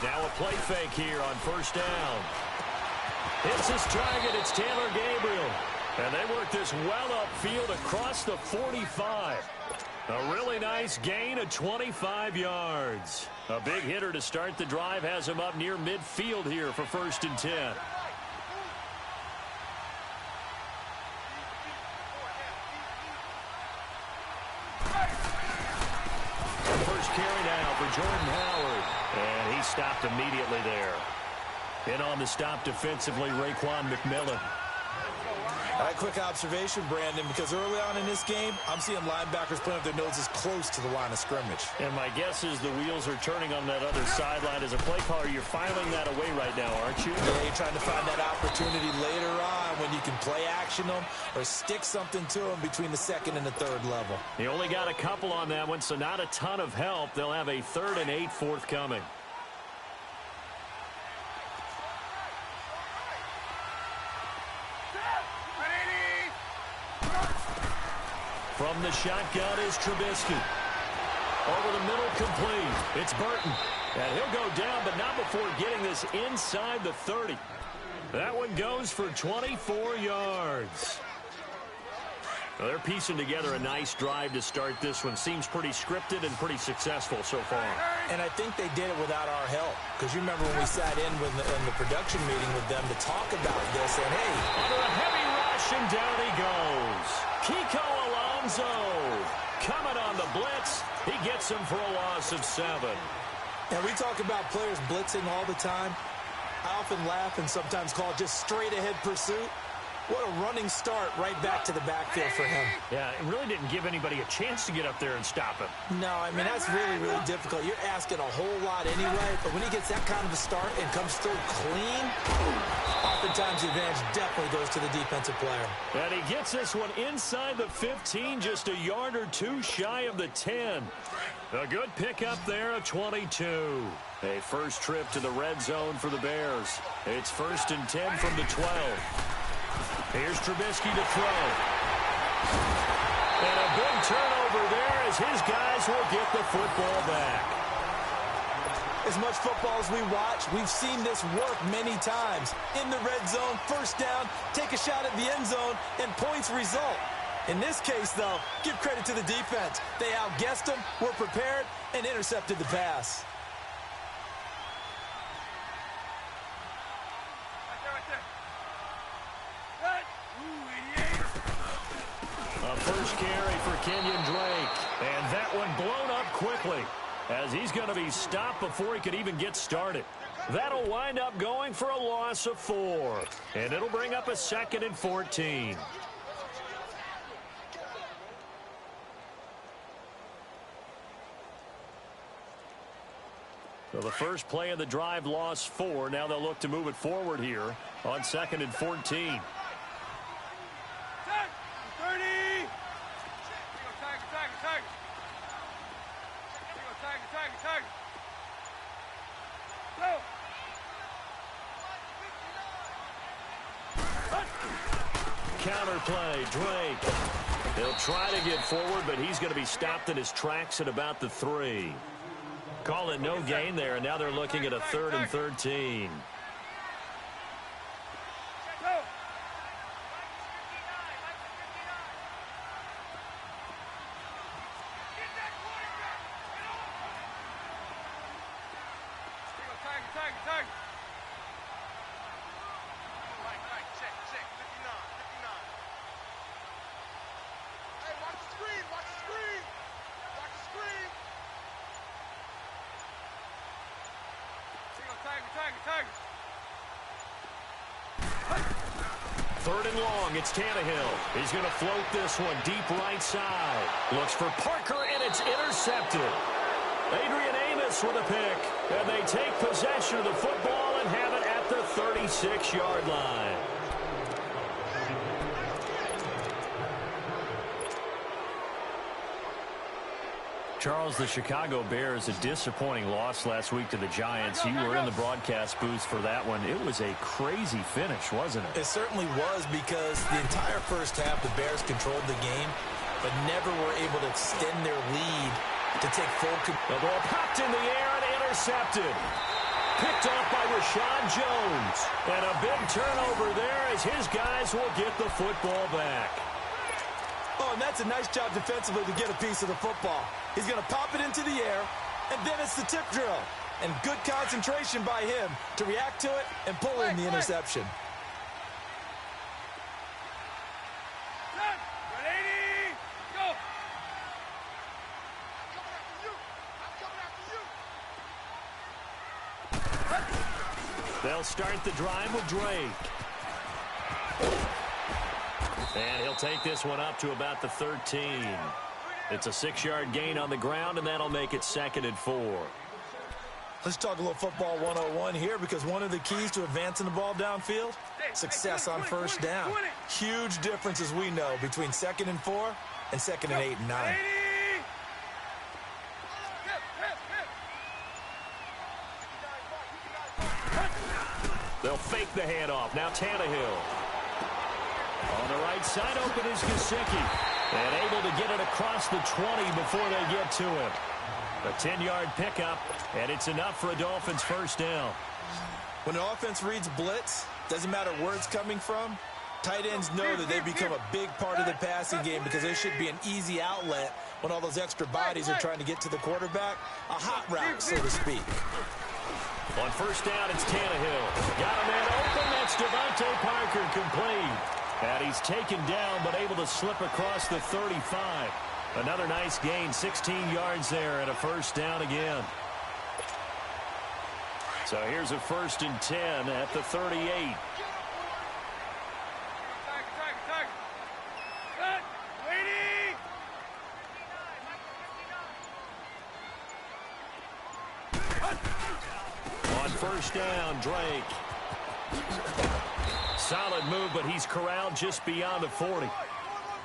Now a play fake here on first down. Hits his target. It's Taylor Gabriel. And they work this well upfield across the 45. A really nice gain of 25 yards. A big hitter to start the drive has him up near midfield here for 1st and 10. First carry now for Jordan Howard. And he stopped immediately there. In on the stop defensively, Raekwon McMillan. A quick observation, Brandon, because early on in this game, I'm seeing linebackers putting up their noses close to the line of scrimmage. And my guess is the wheels are turning on that other sideline. As a play caller, you're filing that away right now, aren't you? Yeah, you're trying to find that opportunity later on when you can play action them or stick something to them between the 2nd and the 3rd level. He only got a couple on that one, so not a ton of help. They'll have a 3rd and 8 forthcoming. From the shotgun is Trubisky. Over the middle, complete. It's Burton. And he'll go down, but not before getting this inside the 30. That one goes for 24 yards. Well, they're piecing together a nice drive to start this one. Seems pretty scripted and pretty successful so far. And I think they did it without our help. Because you remember when we sat in the production meeting with them to talk about this. And, hey, under a heavy rush, and down he goes. Kiko Alonso coming on the blitz. He gets him for a loss of 7. And we talk about players blitzing all the time. I often laugh and sometimes call it just straight-ahead pursuit. What a running start right back to the backfield for him. Yeah, it really didn't give anybody a chance to get up there and stop him. No, I mean, that's really, really difficult. You're asking a whole lot anyway, but when he gets that kind of a start and comes through clean, oftentimes the advantage definitely goes to the defensive player. And he gets this one inside the 15, just a yard or two shy of the 10. A good pickup there, a 22. A first trip to the red zone for the Bears. It's 1st and 10 from the 12. Here's Trubisky to throw. And a big turnover there as his guys will get the football back. As much football as we watch, we've seen this work many times. In the red zone, first down, take a shot at the end zone, and points result. In this case, though, give credit to the defense. They outguessed them, were prepared, and intercepted the pass. First carry for Kenyon Drake. And that one blown up quickly as he's going to be stopped before he could even get started. That'll wind up going for a loss of 4. And it'll bring up a 2nd and 14. So the first play of the drive lost 4. Now they'll look to move it forward here on 2nd and 14. Counter play, Drake. He'll try to get forward, but he's going to be stopped in his tracks at about the 3. Call it no gain there, and now they're looking at a 3rd and 13. 3rd and long. It's Tannehill. He's going to float this one deep right side. Looks for Parker, and it's intercepted. Adrian Amos with a pick. And they take possession of the football and have it at the 36-yard line. Charles, the Chicago Bears, a disappointing loss last week to the Giants. You were in the broadcast booth for that one. It was a crazy finish, wasn't it? It certainly was, because the entire first half, the Bears controlled the game, but never were able to extend their lead to take full control. The ball popped in the air and intercepted. Picked off by Rashad Jones. And a big turnover there as his guys will get the football back. Oh, and that's a nice job defensively to get a piece of the football. He's going to pop it into the air, and then it's the tip drill. And good concentration by him to react to it and pull in the interception. Ready, go! They'll start the drive with Drake. And he'll take this one up to about the 13. It's a 6-yard gain on the ground, and that'll make it 2nd and 4. Let's talk a little football 101 here, because one of the keys to advancing the ball downfield, success on first down. Huge difference, as we know, between 2nd and 4 and 2nd and 8 and 9. They'll fake the handoff. Now Tannehill. On the right side, open is Gesicki. And able to get it across the 20 before they get to him. A 10-yard pickup, and it's enough for a Dolphins first down. When an offense reads blitz, doesn't matter where it's coming from, tight ends know that they become a big part of the passing game, because they should be an easy outlet when all those extra bodies are trying to get to the quarterback. A hot route, so to speak. On first down, it's Tannehill. Got a man open. That's Devontae Parker, complete. And he's taken down, but able to slip across the 35. Another nice gain, 16 yards there, and a first down again. So here's a 1st and 10 at the 38. On first down, Drake. Solid move, but he's corralled just beyond the 40.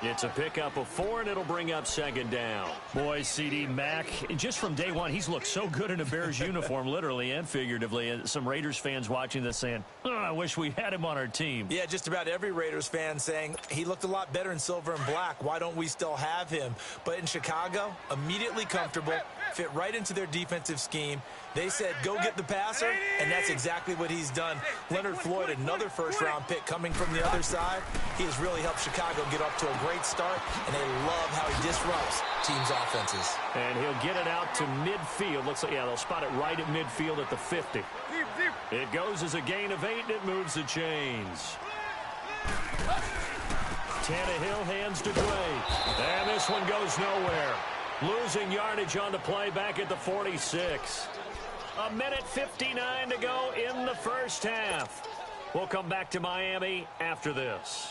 It's a pickup of 4, and it'll bring up 2nd down. Boy, C.D. Mack, just from day one, he's looked so good in a Bears uniform, literally and figuratively. And some Raiders fans watching this saying, oh, I wish we had him on our team. Yeah, just about every Raiders fan saying he looked a lot better in silver and black. Why don't we still have him? But in Chicago, immediately comfortable, fit right into their defensive scheme. They said, go get the passer, and that's exactly what he's done. Leonard Floyd, another first-round pick coming from the other side. He has really helped Chicago get off to a great start, and they love how he disrupts teams' offenses. And he'll get it out to midfield. Looks like, yeah, they'll spot it right at midfield at the 50. It goes as a gain of 8, and it moves the chains. Tannehill hands to Drake. And this one goes nowhere. Losing yardage on the play back at the 46. A minute 59 to go in the first half. We'll come back to Miami after this.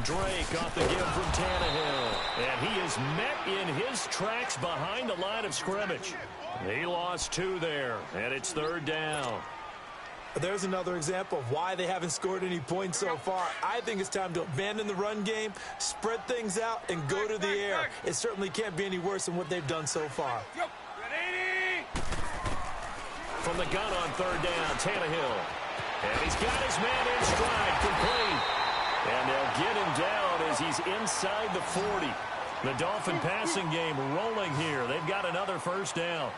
Drake off the give from Tannehill. And he is met in his tracks behind the line of scrimmage. He lost 2 there, and it's 3rd down. There's another example of why they haven't scored any points so far. I think it's time to abandon the run game, spread things out, and go to the air. It certainly can't be any worse than what they've done so far. From the gun on 3rd down, Tannehill. And he's got his man in stride, complete. And they'll get him down as he's inside the 40. The Dolphin passing game rolling here. They've got another first down.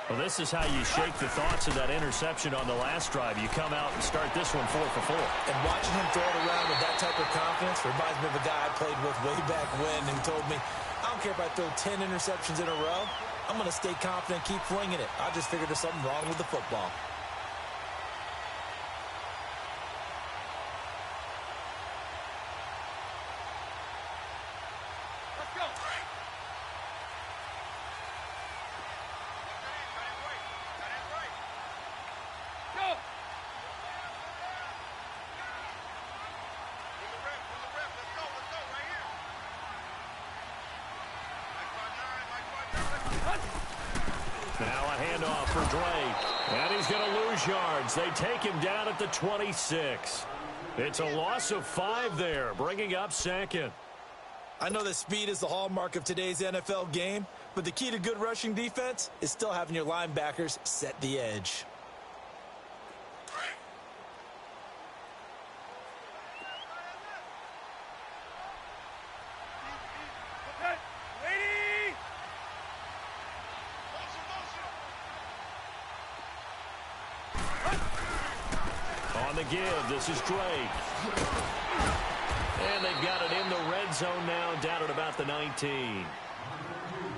Well, this is how you shake the thoughts of that interception on the last drive. You come out and start this one 4 for 4. And watching him throw it around with that type of confidence reminds me of a guy I played with way back when and told me, I don't care if I throw 10 interceptions in a row. I'm going to stay confident, keep flinging it. I just figured there's something wrong with the football. Now a handoff for Drake. And he's going to lose yards. They take him down at the 26. It's a loss of 5 there, bringing up second. I know that speed is the hallmark of today's NFL game, but the key to good rushing defense is still having your linebackers set the edge. On the give, this is Drake. And they've got it in the red zone now, down at about the 19.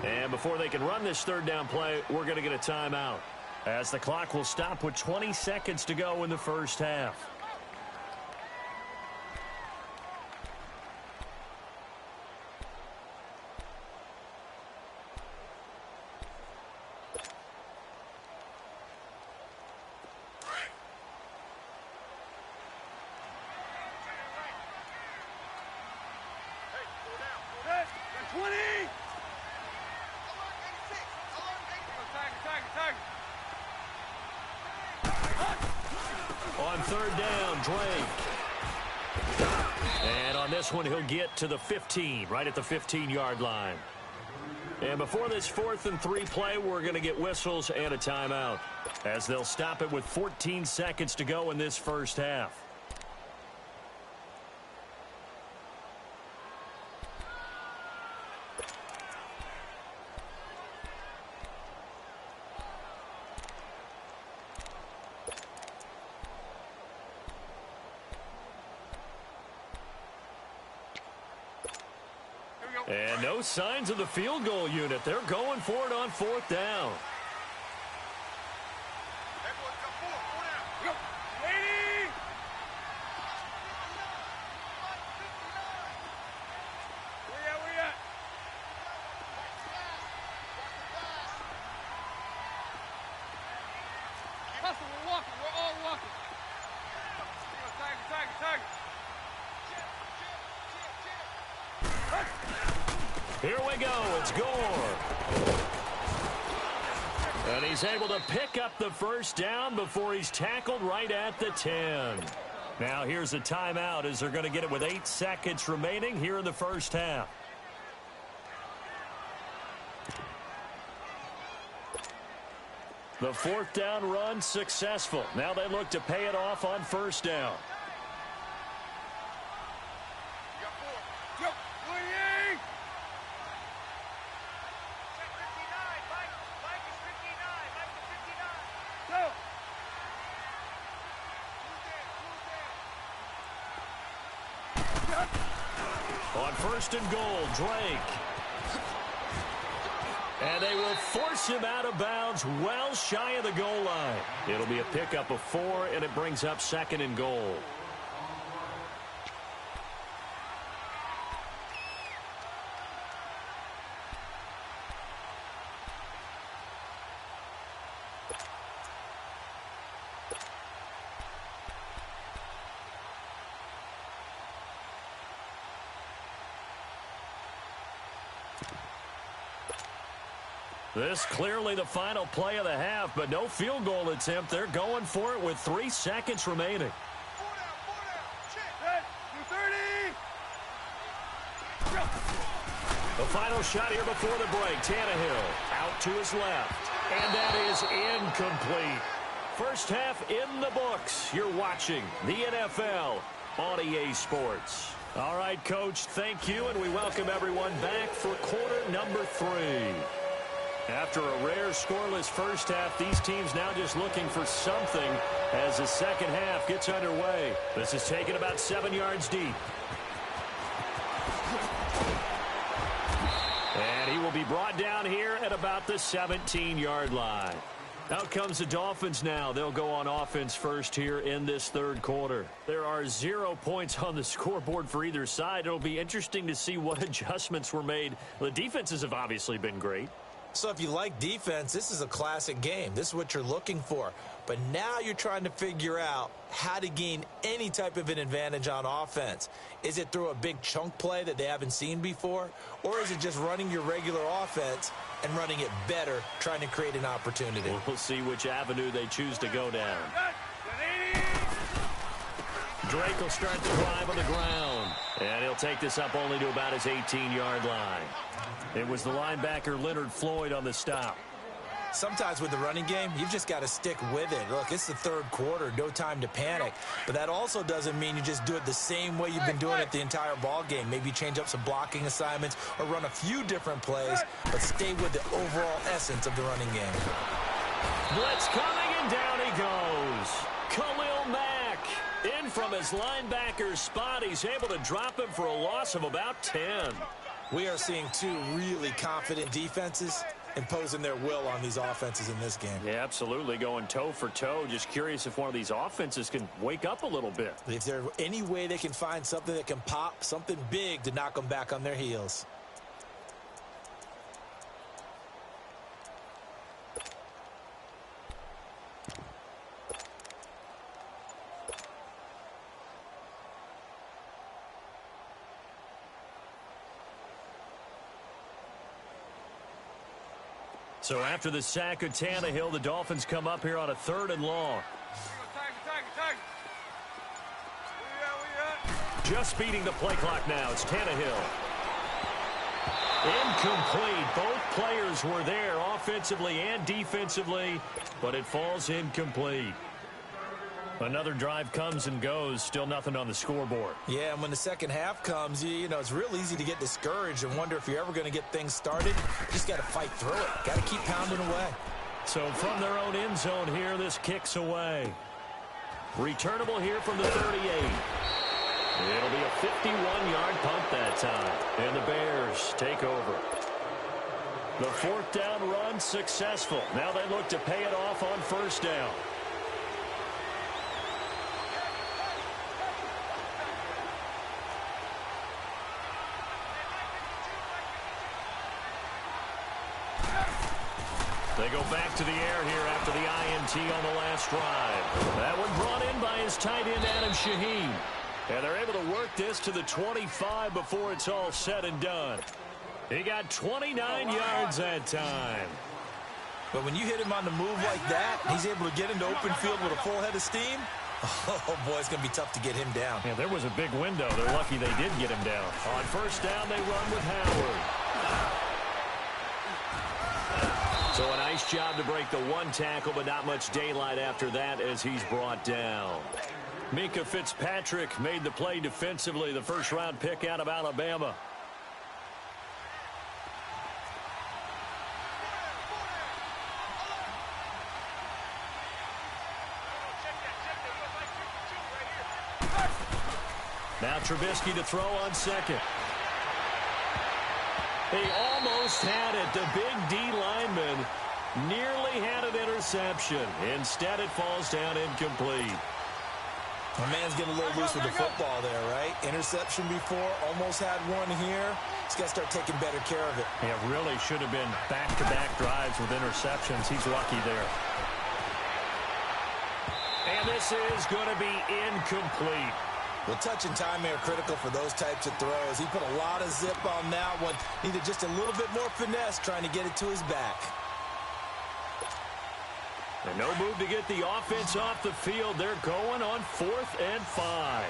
And before they can run this third down play, we're going to get a timeout, as the clock will stop with 20 seconds to go in the first half. On third down, Drake. And on this one, he'll get to the 15, right at the 15-yard line. And before this 4th and 3 play, we're going to get whistles and a timeout, as they'll stop it with 14 seconds to go in this first half. And no signs of the field goal unit. They're going for it on 4th down. We're walking. We're all walking. Tiger. Here we go. It's Gore. And he's able to pick up the first down before he's tackled right at the 10. Now here's a timeout, as they're going to get it with 8 seconds remaining here in the first half. The 4th down run successful. Now they look to pay it off on first down. On 1st and goal, Drake. And they will force him out of bounds well shy of the goal line. It'll be a pickup of 4, and it brings up 2nd and goal. This clearly the final play of the half, but no field goal attempt. They're going for it with 3 seconds remaining. The final shot here before the break. Tannehill out to his left, and that is incomplete. First half in the books. You're watching the NFL on EA Sports. All right, Coach, thank you, and we welcome everyone back for quarter number 3. After a rare scoreless first half, these teams now just looking for something as the second half gets underway. This is taken about 7 yards deep. And he will be brought down here at about the 17-yard line. Out comes the Dolphins now. They'll go on offense first here in this third quarter. There are 0 points on the scoreboard for either side. It'll be interesting to see what adjustments were made. The defenses have obviously been great. So if you like defense, this is a classic game. This is what you're looking for. But now you're trying to figure out how to gain any type of an advantage on offense. Is it through a big chunk play that they haven't seen before? Or is it just running your regular offense and running it better, trying to create an opportunity? We'll see which avenue they choose to go down. Drake will start the drive on the ground. And he'll take this up only to about his 18-yard line. It was the linebacker Leonard Floyd on the stop. Sometimes with the running game, you've just got to stick with it. Look, it's the third quarter, no time to panic. But that also doesn't mean you just do it the same way you've been doing it the entire ball game. Maybe change up some blocking assignments or run a few different plays, but stay with the overall essence of the running game. Blitz coming, and down he goes. Khalil Mack in from his linebacker's spot. He's able to drop him for a loss of about 10. We are seeing two really confident defenses imposing their will on these offenses in this game. Yeah, absolutely, going toe for toe. Just curious if one of these offenses can wake up a little bit. If there's any way they can find something that can pop, something big to knock them back on their heels. So after the sack of Tannehill, the Dolphins come up here on a 3rd and long. Just beating the play clock now. It's Tannehill. Incomplete. Both players were there offensively and defensively, but it falls incomplete. Another drive comes and goes. Still nothing on the scoreboard. Yeah, and when the second half comes, you know, it's real easy to get discouraged and wonder if you're ever going to get things started. You just got to fight through it. Got to keep pounding away. So from their own end zone here, this kicks away. Returnable here from the 38. It'll be a 51-yard punt that time. And the Bears take over. The 4th down run successful. Now they look to pay it off on 1st down. They go back to the air here after the INT on the last drive. That one brought in by his tight end, Adam Shaheen. And they're able to work this to the 25 before it's all said and done. He got 29 yards that time. But when you hit him on the move like that, he's able to get into open field with a full head of steam. Oh, boy, it's going to be tough to get him down. Yeah, there was a big window. They're lucky they did get him down. On 1st down, they run with Howard. So a nice job to break the 1 tackle, but not much daylight after that as he's brought down. Minka Fitzpatrick made the play defensively, the 1st-round pick out of Alabama. Now Trubisky to throw on 2nd. He almost had it. The big D lineman nearly had an interception. Instead, it falls down incomplete. My man's getting a little loose with the football there, right? Interception before, almost had one here. He's got to start taking better care of it. Yeah, really should have been back-to-back drives with interceptions. He's lucky there. And this is going to be incomplete. Well, touch and time are critical for those types of throws. He put a lot of zip on that one. Needed just a little bit more finesse trying to get it to his back. And no move to get the offense off the field. They're going on 4th and 5.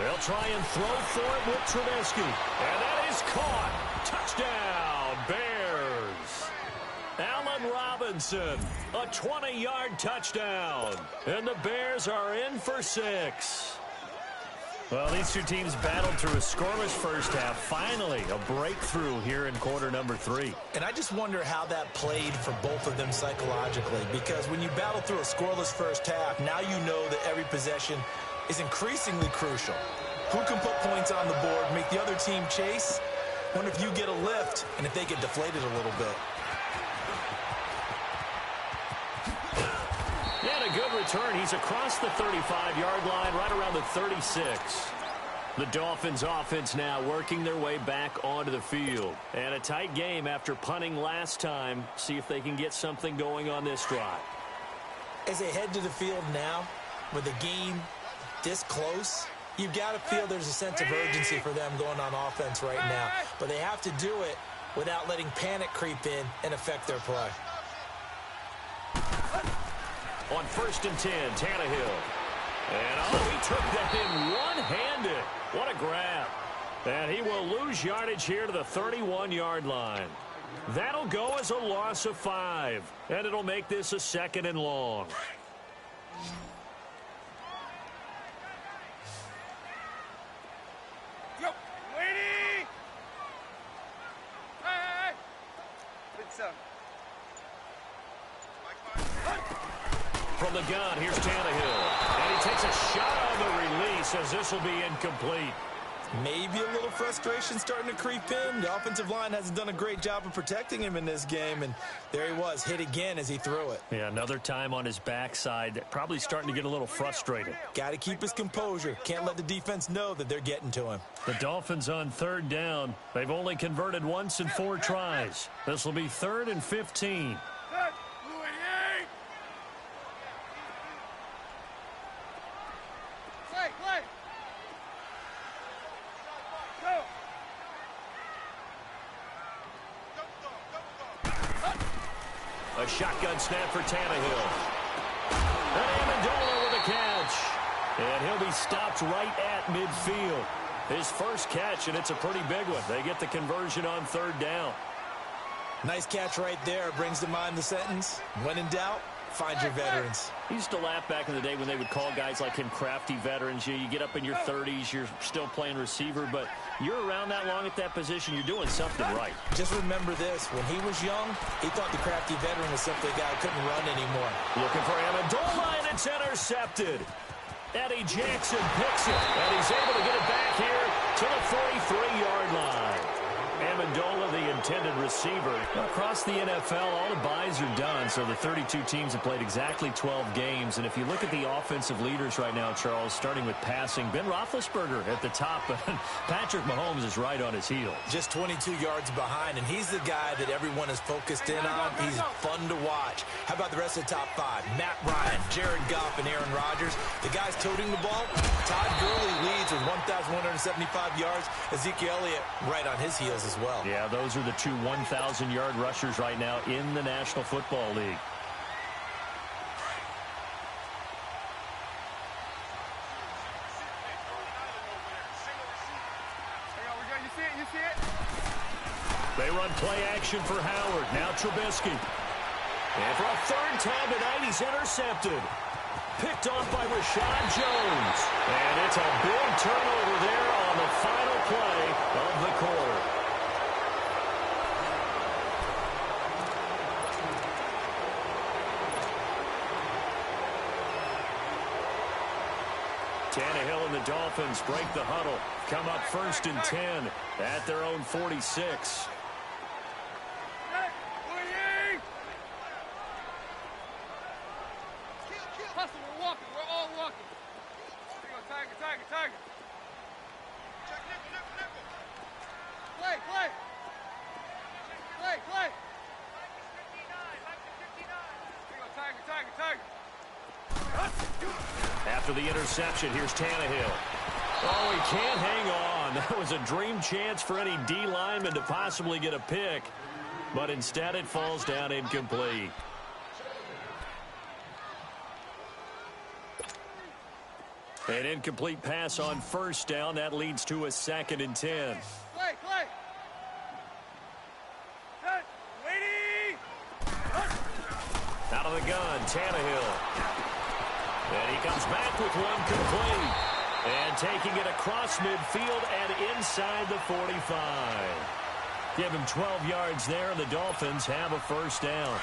They'll try and throw for it with Trubisky. And that is caught. Touchdown, Bears. Allen Robinson, a 20-yard touchdown. And the Bears are in for 6. Well, these two teams battled through a scoreless first half. Finally, a breakthrough here in quarter number 3. And I just wonder how that played for both of them psychologically. Because when you battle through a scoreless first half, now you know that every possession is increasingly crucial. Who can put points on the board, make the other team chase? Wonder if you get a lift and if they get deflated a little bit. And a good return. He's across the 35-yard line, right around the 36. The Dolphins offense now working their way back onto the field. And a tight game after punting last time. See if they can get something going on this drive. As they head to the field now, with the game this close, you've got to feel there's a sense of urgency for them going on offense right now. But they have to do it without letting panic creep in and affect their play. On 1st and 10, Tannehill. And, he took that in one-handed. What a grab. And he will lose yardage here to the 31-yard line. That'll go as a loss of 5. And it'll make this a 2nd and long. Yo, lady! Hey! Big seven. From the gun, here's Tannehill. And he takes a shot on the release as this will be incomplete. Maybe a little frustration starting to creep in. The offensive line hasn't done a great job of protecting him in this game, and there he was, hit again as he threw it. Yeah, another time on his backside, probably starting to get a little frustrated. Got to keep his composure. Can't let the defense know that they're getting to him. The Dolphins on 3rd down. They've only converted once in 4 tries. This will be 3rd and 15. A shotgun snap for Tannehill. And Amendola with a catch. And he'll be stopped right at midfield. His first catch, and it's a pretty big one. They get the conversion on 3rd down. Nice catch right there. Brings to mind the sentence, when in doubt, find your veterans. He used to laugh back in the day when they would call guys like him crafty veterans. You get up in your 30s, you're still playing receiver, but you're around that long at that position, you're doing something right. Just remember this, when he was young, he thought the crafty veteran was simply a guy who couldn't run anymore. Looking for Amendola, and it's intercepted. Eddie Jackson picks it, and he's able to get it back here to the 43-yard line. Amendola, the intended receiver. Across the NFL, all the byes are done, so the 32 teams have played exactly 12 games. And if you look at the offensive leaders right now, Charles, starting with passing, Ben Roethlisberger at the top, but Patrick Mahomes is right on his heels. Just 22 yards behind, and he's the guy that everyone is focused in on. He's fun to watch. How about the rest of the top 5? Matt Ryan, Jared Goff, and Aaron Rodgers. The guys toting the ball. Todd Gurley leads with 1,175 yards. Ezekiel Elliott right on his heels as well. Yeah, those are the 2 1,000-yard rushers right now in the National Football League. You see it? They run play action for Howard. Now Trubisky. And for a 3rd time tonight, he's intercepted. Picked off by Rashad Jones. And it's a big turnover there on the final play of the quarter. Tannehill and the Dolphins break the huddle. Come up 1st and 10 at their own 46. Hustle, we're walking. We're all walking. Here you go, Tiger. Check nickel. Play. Here you go, Tiger. After the interception, here's Tannehill. Oh, he can't hang on. That was a dream chance for any D lineman to possibly get a pick, but instead it falls down incomplete. An incomplete pass on 1st down. That leads to a 2nd and 10. Play. Lady! Out of the gun, Tannehill. And he comes back with one complete. And taking it across midfield and inside the 45. Give him 12 yards there, and the Dolphins have a 1st down.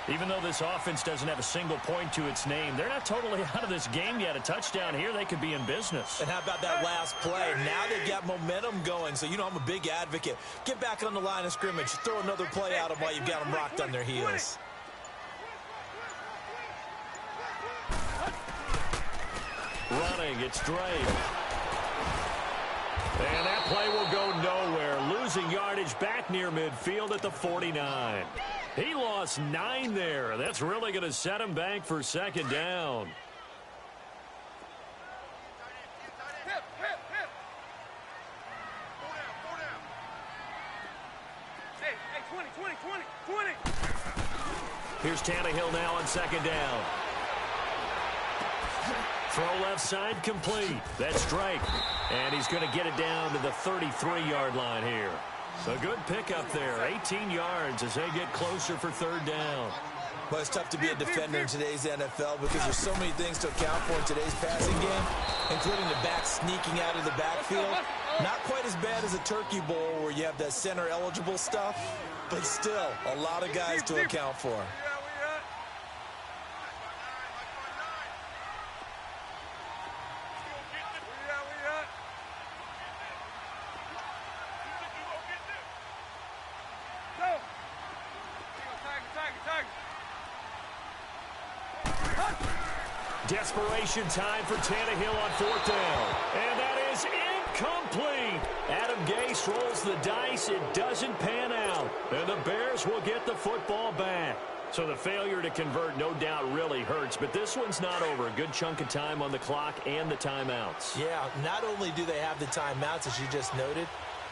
Even though this offense doesn't have a single point to its name, they're not totally out of this game yet. A touchdown here, they could be in business. And how about that last play? Now they've got momentum going, so I'm a big advocate. Get back on the line of scrimmage. Throw another play at them while you've got them rocked on their heels. Running, it's Drake. And that play will go nowhere. Losing yardage back near midfield at the 49. He lost 9 there. That's really going to set him back for second down. Hip, hip, hip. Go down. Hey, 20. Here's Tannehill now on second down. Throw left side complete. That's Drake. And he's going to get it down to the 33-yard line here. A good pickup there. 18 yards as they get closer for third down. Well, it's tough to be a defender in today's NFL because there's so many things to account for in today's passing game, including the back sneaking out of the backfield. Not quite as bad as a turkey bowl where you have that center-eligible stuff, but still a lot of guys to account for. Desperation time for Tannehill on fourth down. And that is incomplete. Adam Gase rolls the dice. It doesn't pan out. And the Bears will get the football back. So the failure to convert no doubt really hurts. But this one's not over. A good chunk of time on the clock and the timeouts. Yeah, not only do they have the timeouts, as you just noted,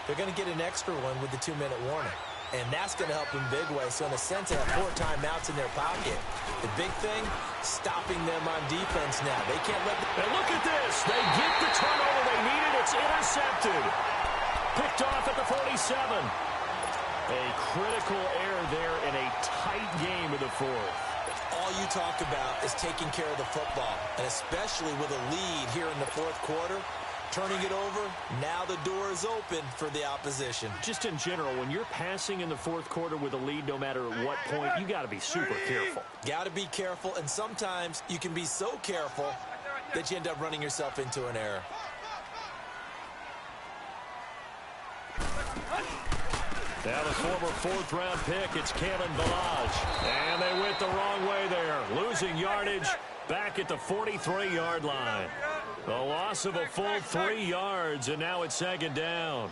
they're going to get an extra one with the 2-minute warning. And that's going to help in big way. So in a sense, they have 4 timeouts in their pocket. The big thing, stopping them on defense now. They can't let them... And look at this. They get the turnover they needed. It's intercepted. Picked off at the 47. A critical error there in a tight game of the fourth. All you talk about is taking care of the football. And especially with a lead here in the fourth quarter. Turning it over, now the door is open for the opposition. Just in general, when you're passing in the fourth quarter with a lead, no matter at what point, you got to be super careful. Got to be careful, and sometimes you can be so careful that you end up running yourself into an error. Now the former fourth-round pick, it's Kalen Ballage. And they went the wrong way there. Losing yardage back at the 43-yard line. The loss of a full 3 yards, and now it's second down.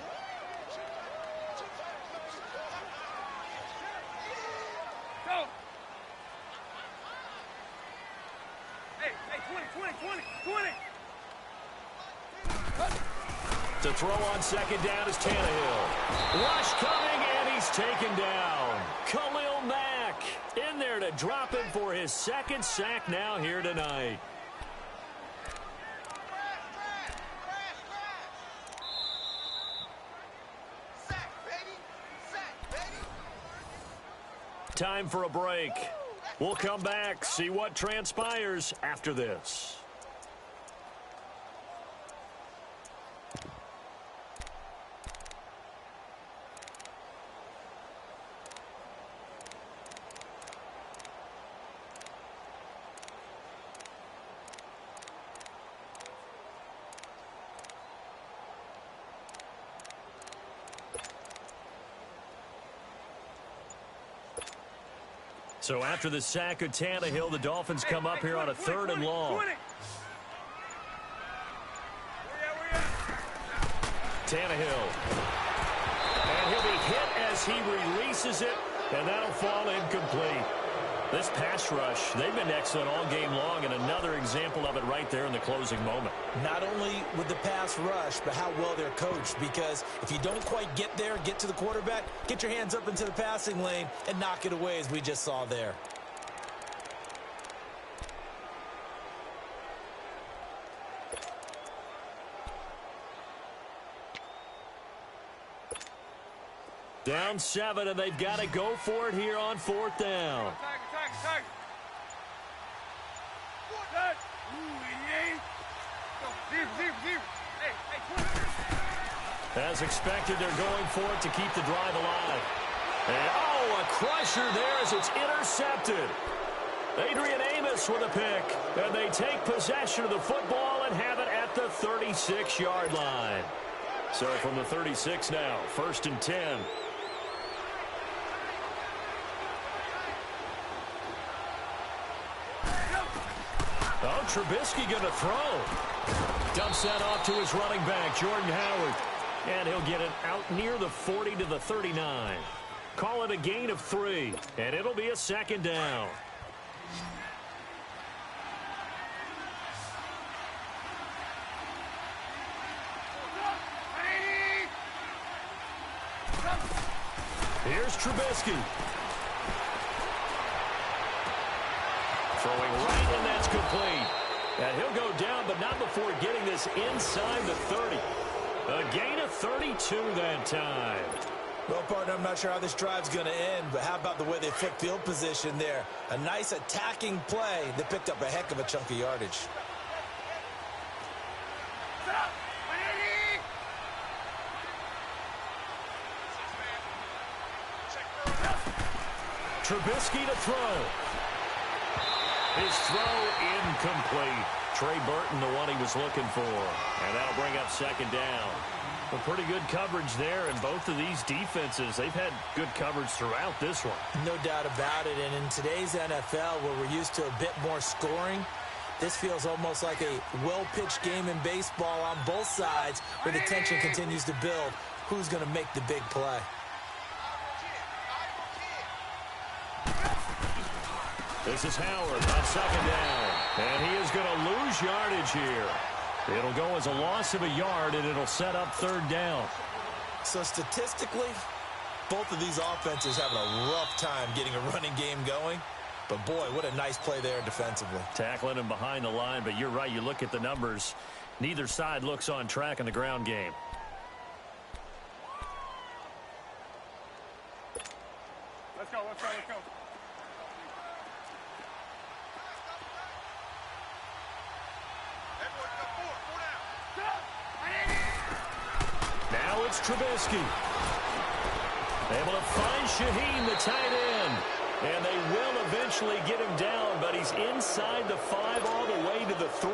Go. Hey, 20. To throw on second down is Tannehill. Rush coming, and he's taken down. Khalil Mack in there to drop him for his second sack now here tonight. Time for a break. We'll come back, see what transpires after this. So after the sack of Tannehill, the Dolphins come up here on a 3rd and long. Tannehill. And he'll be hit as he releases it, and that'll fall incomplete. This pass rush, they've been excellent all game long, and another example of it right there in the closing moment. Not only with the pass rush, but how well they're coached, because if you don't quite get there, get to the quarterback, get your hands up into the passing lane and knock it away, as we just saw there. Down 7, and they've got to go for it here on 4th down. Tiger. As expected, they're going for it to keep the drive alive. And, oh, a crusher there as it's intercepted. Adrian Amos with a pick. And they take possession of the football and have it at the 36-yard line. So from the 36 now, 1st and 10. Oh, Trubisky going to throw. Dumps that off to his running back, Jordan Howard. And he'll get it out near the 40 to the 39. Call it a gain of 3, and it'll be a second down. Here's Trubisky. Throwing right, and that's complete. And he'll go down, but not before getting this inside the 30. A gain of 32 that time. Well, partner, I'm not sure how this drive's going to end, but how about the way they flip field position there? A nice attacking play that picked up a heck of a chunk of yardage. Trubisky to throw. His throw incomplete. Trey Burton, the one he was looking for. And that'll bring up second down. Well, pretty good coverage there, and both of these defenses, they've had good coverage throughout this one. No doubt about it, and in today's NFL, where we're used to a bit more scoring, this feels almost like a well-pitched game in baseball on both sides, where the tension continues to build. Who's going to make the big play? This is Howard on second down, and he is going to lose yardage here. It'll go as a loss of a yard, and it'll set up third down. So statistically, both of these offenses having a rough time getting a running game going. But, boy, what a nice play there defensively. Tackling him behind the line, but you're right. You look at the numbers. Neither side looks on track in the ground game. Let's go, let's go, let's go. Now it's Trubisky. Able to find Shaheen, the tight end. And they will eventually get him down, but he's inside the 5 all the way to the 3.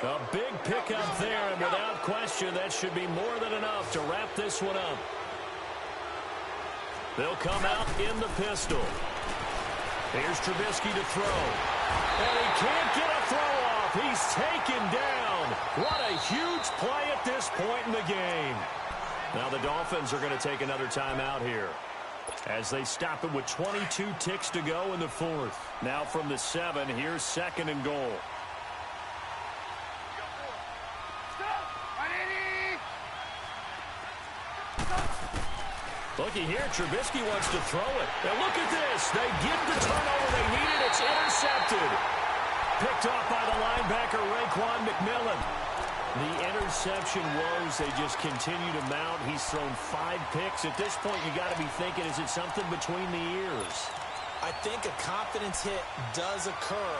A big pickup there, and without question, that should be more than enough to wrap this one up. They'll come out in the pistol. Here's Trubisky to throw. And he can't get a throw off. He's taken down. What a huge play at this point in the game. Now the Dolphins are going to take another timeout here as they stop it with 22 ticks to go in the 4th. Now from the 7, here's second and goal. Looky here, Trubisky wants to throw it. Now look at this. They get the turnover they needed. It's intercepted. Picked off by the linebacker, Raekwon McMillan. The interception woes, they just continue to mount. He's thrown 5 picks. At this point, you got to be thinking, is it something between the ears? I think a confidence hit does occur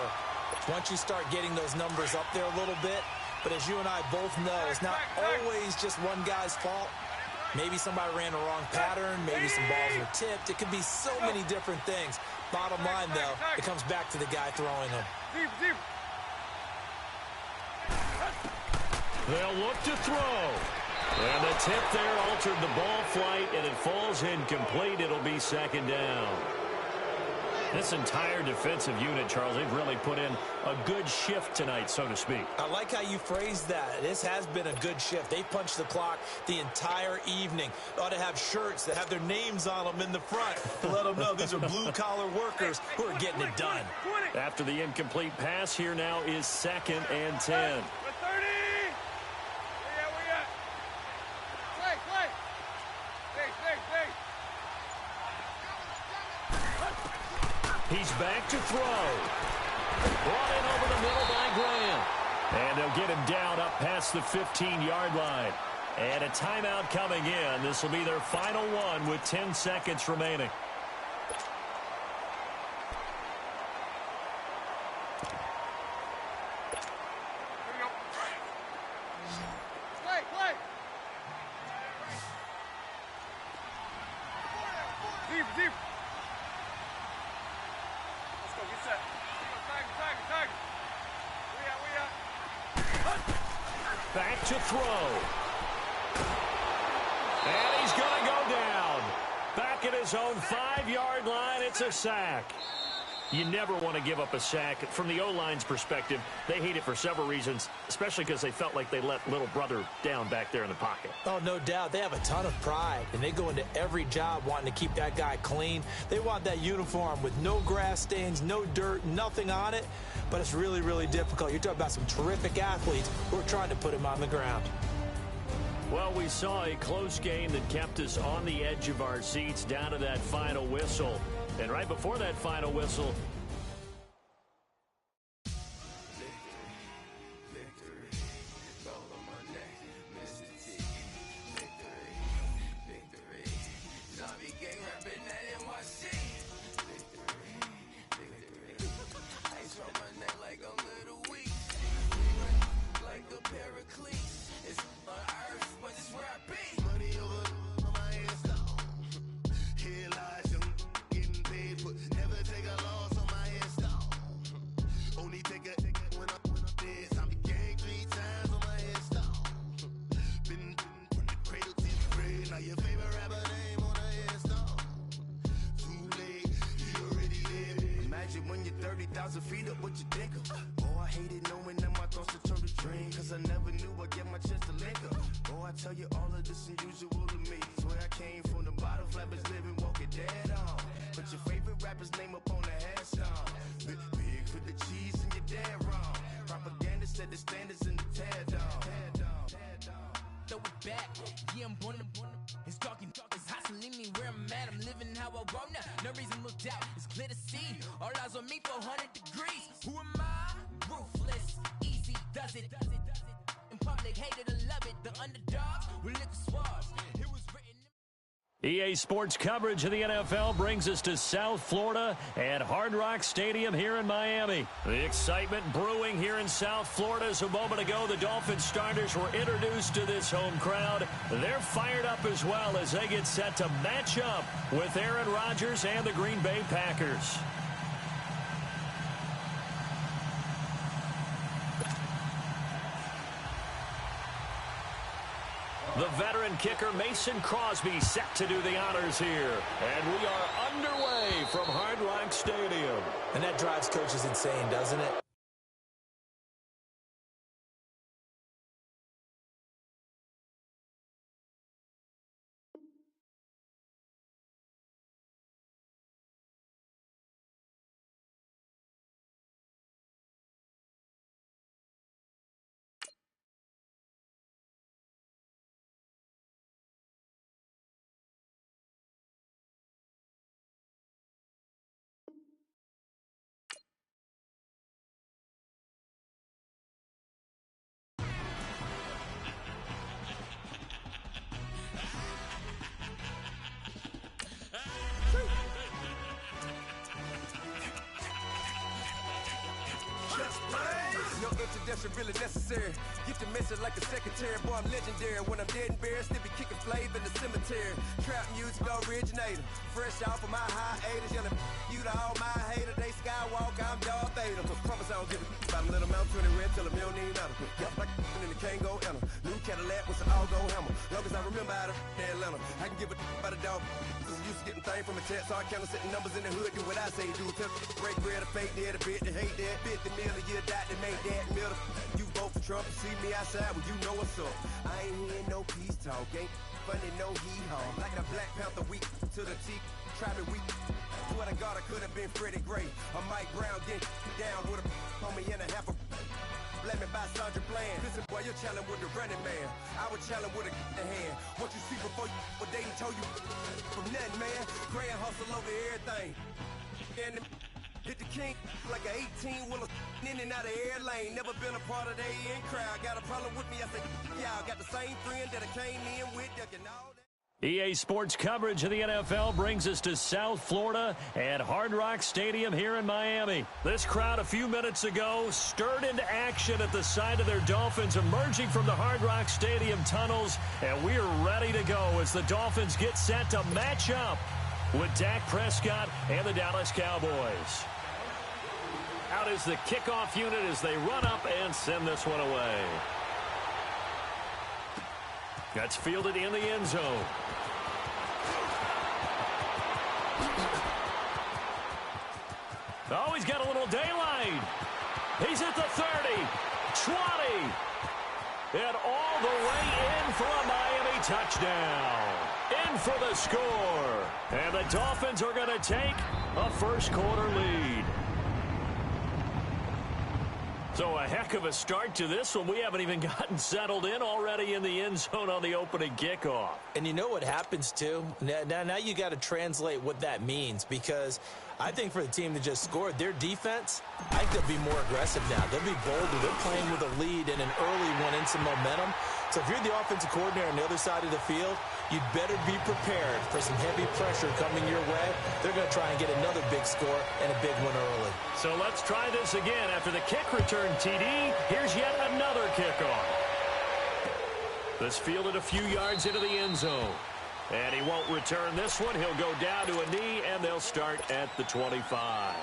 once you start getting those numbers up there a little bit. But as you and I both know, it's not always just one guy's fault. Maybe somebody ran the wrong pattern. Maybe some balls were tipped. It could be so many different things. Bottom line, though, it comes back to the guy throwing them. Deep. They'll look to throw. And the tip there altered the ball flight, and it falls incomplete. It'll be second down. This entire defensive unit, Charles, they've really put in a good shift tonight, so to speak. I like how you phrased that. This has been a good shift. They punched the clock the entire evening. They ought to have shirts that have their names on them in the front to let them know these are blue-collar workers who are getting it done. After the incomplete pass, here now is 2nd and 10. He's back to throw. Brought in over the middle by Graham. And they'll get him down up past the 15-yard line. And a timeout coming in. This will be their final one with 10 seconds remaining. Deep. Let's go, get set. Tag. We out. Back to throw. And he's going to go down. Back at his own 5-yard line, it's a sack. You never want to give up a sack. From the O-line's perspective, they hate it for several reasons, especially because they felt like they let little brother down back there in the pocket. Oh, no doubt. They have a ton of pride, and they go into every job wanting to keep that guy clean. They want that uniform with no grass stains, no dirt, nothing on it, but it's really, really difficult. You're talking about some terrific athletes who are trying to put him on the ground. Well, we saw a close game that kept us on the edge of our seats down to that final whistle. And right before that final whistle, when you're 30,000 feet up, what you think of? Oh, I hated knowing that my thoughts would turn to dream, cause I never knew I'd get my chance to link up. Oh, I tell you all of this unusual to me. Swear I came from the bottom, flappers living, walking dead on. But your favorite rapper's name up on the headstone. Big for the cheese and you're dead wrong. Propaganda set the standards in the tear down. Throw it back, yeah, I'm born to it's talking, it's hustling me where I'm at. I'm living how I want now. No reason looked out, it's clear to see. All eyes on me for 100 degrees. Who am I? Ruthless, easy, does it. In public, hated to love it. The underdogs will lick the swabs. It was written. EA Sports coverage of the NFL brings us to South Florida at Hard Rock Stadium here in Miami. The excitement brewing here in South Florida as a moment ago the Dolphins starters were introduced to this home crowd. They're fired up as well as they get set to match up with Aaron Rodgers and the Green Bay Packers. The veteran kicker Mason Crosby set to do the honors here. And we are underway from Hard Rock Stadium. And that drives coaches insane, doesn't it? No introduction really necessary. Get the message like a secretary. Boy, I'm legendary. When I'm dead and buried, still be kicking flavor in the cemetery. Trap music originator. Fresh off of my hiatus. Yelling you to all my haters. They skywalk, I'm Darth Vader. Promise I don't give a about a little amount. 20 red till a million need matter. Yep, like in the Kango enter. New Cadillac with an all-go hammer. Long as I remember out of Atlanta. I can give a about a dog. Used to getting things from a text. So I count setting numbers in the hood. Do what I say do. Tell break bread, a fake dead, a bit to hate that. 50 million, you die to make that middle. You vote for Trump, see me outside when you know what's up. I ain't hearing no peace talk, ain't funny, no hee-haw. Like a Black Panther weak to the teeth, try me weak. Swear to God, I could have been Freddie Gray. Or Mike Brown getting down with a homie and a half a blame me by Sandra Bland. Listen, boy, you're challenging with the running man. I would challenge with a hand. What you see before you, what they told you from nothing, man. Grand hustle over everything. And hit the king like an 18-wheeler in and out of air lane. Never been a part of the in crowd. Got a problem with me, I say, y'all got the same friend that I came in with, ducking all that. EA Sports coverage of the NFL brings us to South Florida at Hard Rock Stadium here in Miami. This crowd a few minutes ago stirred into action at the side of their Dolphins emerging from the Hard Rock Stadium tunnels, and we are ready to go as the Dolphins get set to match up with Dak Prescott and the Dallas Cowboys. Out is the kickoff unit as they run up and send this one away. That's fielded in the end zone. Oh, he's got a little daylight. He's at the 30, 20, and all the way in for a Miami touchdown. In for the score. And the Dolphins are going to take a first-quarter lead. So a heck of a start to this one. We haven't even gotten settled in, already in the end zone on the opening kickoff. And you know what happens, too? Now you got to translate what that means, because I think for the team that just scored, their defense, I think they'll be more aggressive now. They'll be bolder. They're playing with a lead and an early one and some momentum. So if you're the offensive coordinator on the other side of the field, you'd better be prepared for some heavy pressure coming your way. They're going to try and get another big score and a big one early. So let's try this again. After the kick return TD, here's yet another kickoff. This fielded a few yards into the end zone. And he won't return this one. He'll go down to a knee, and they'll start at the 25.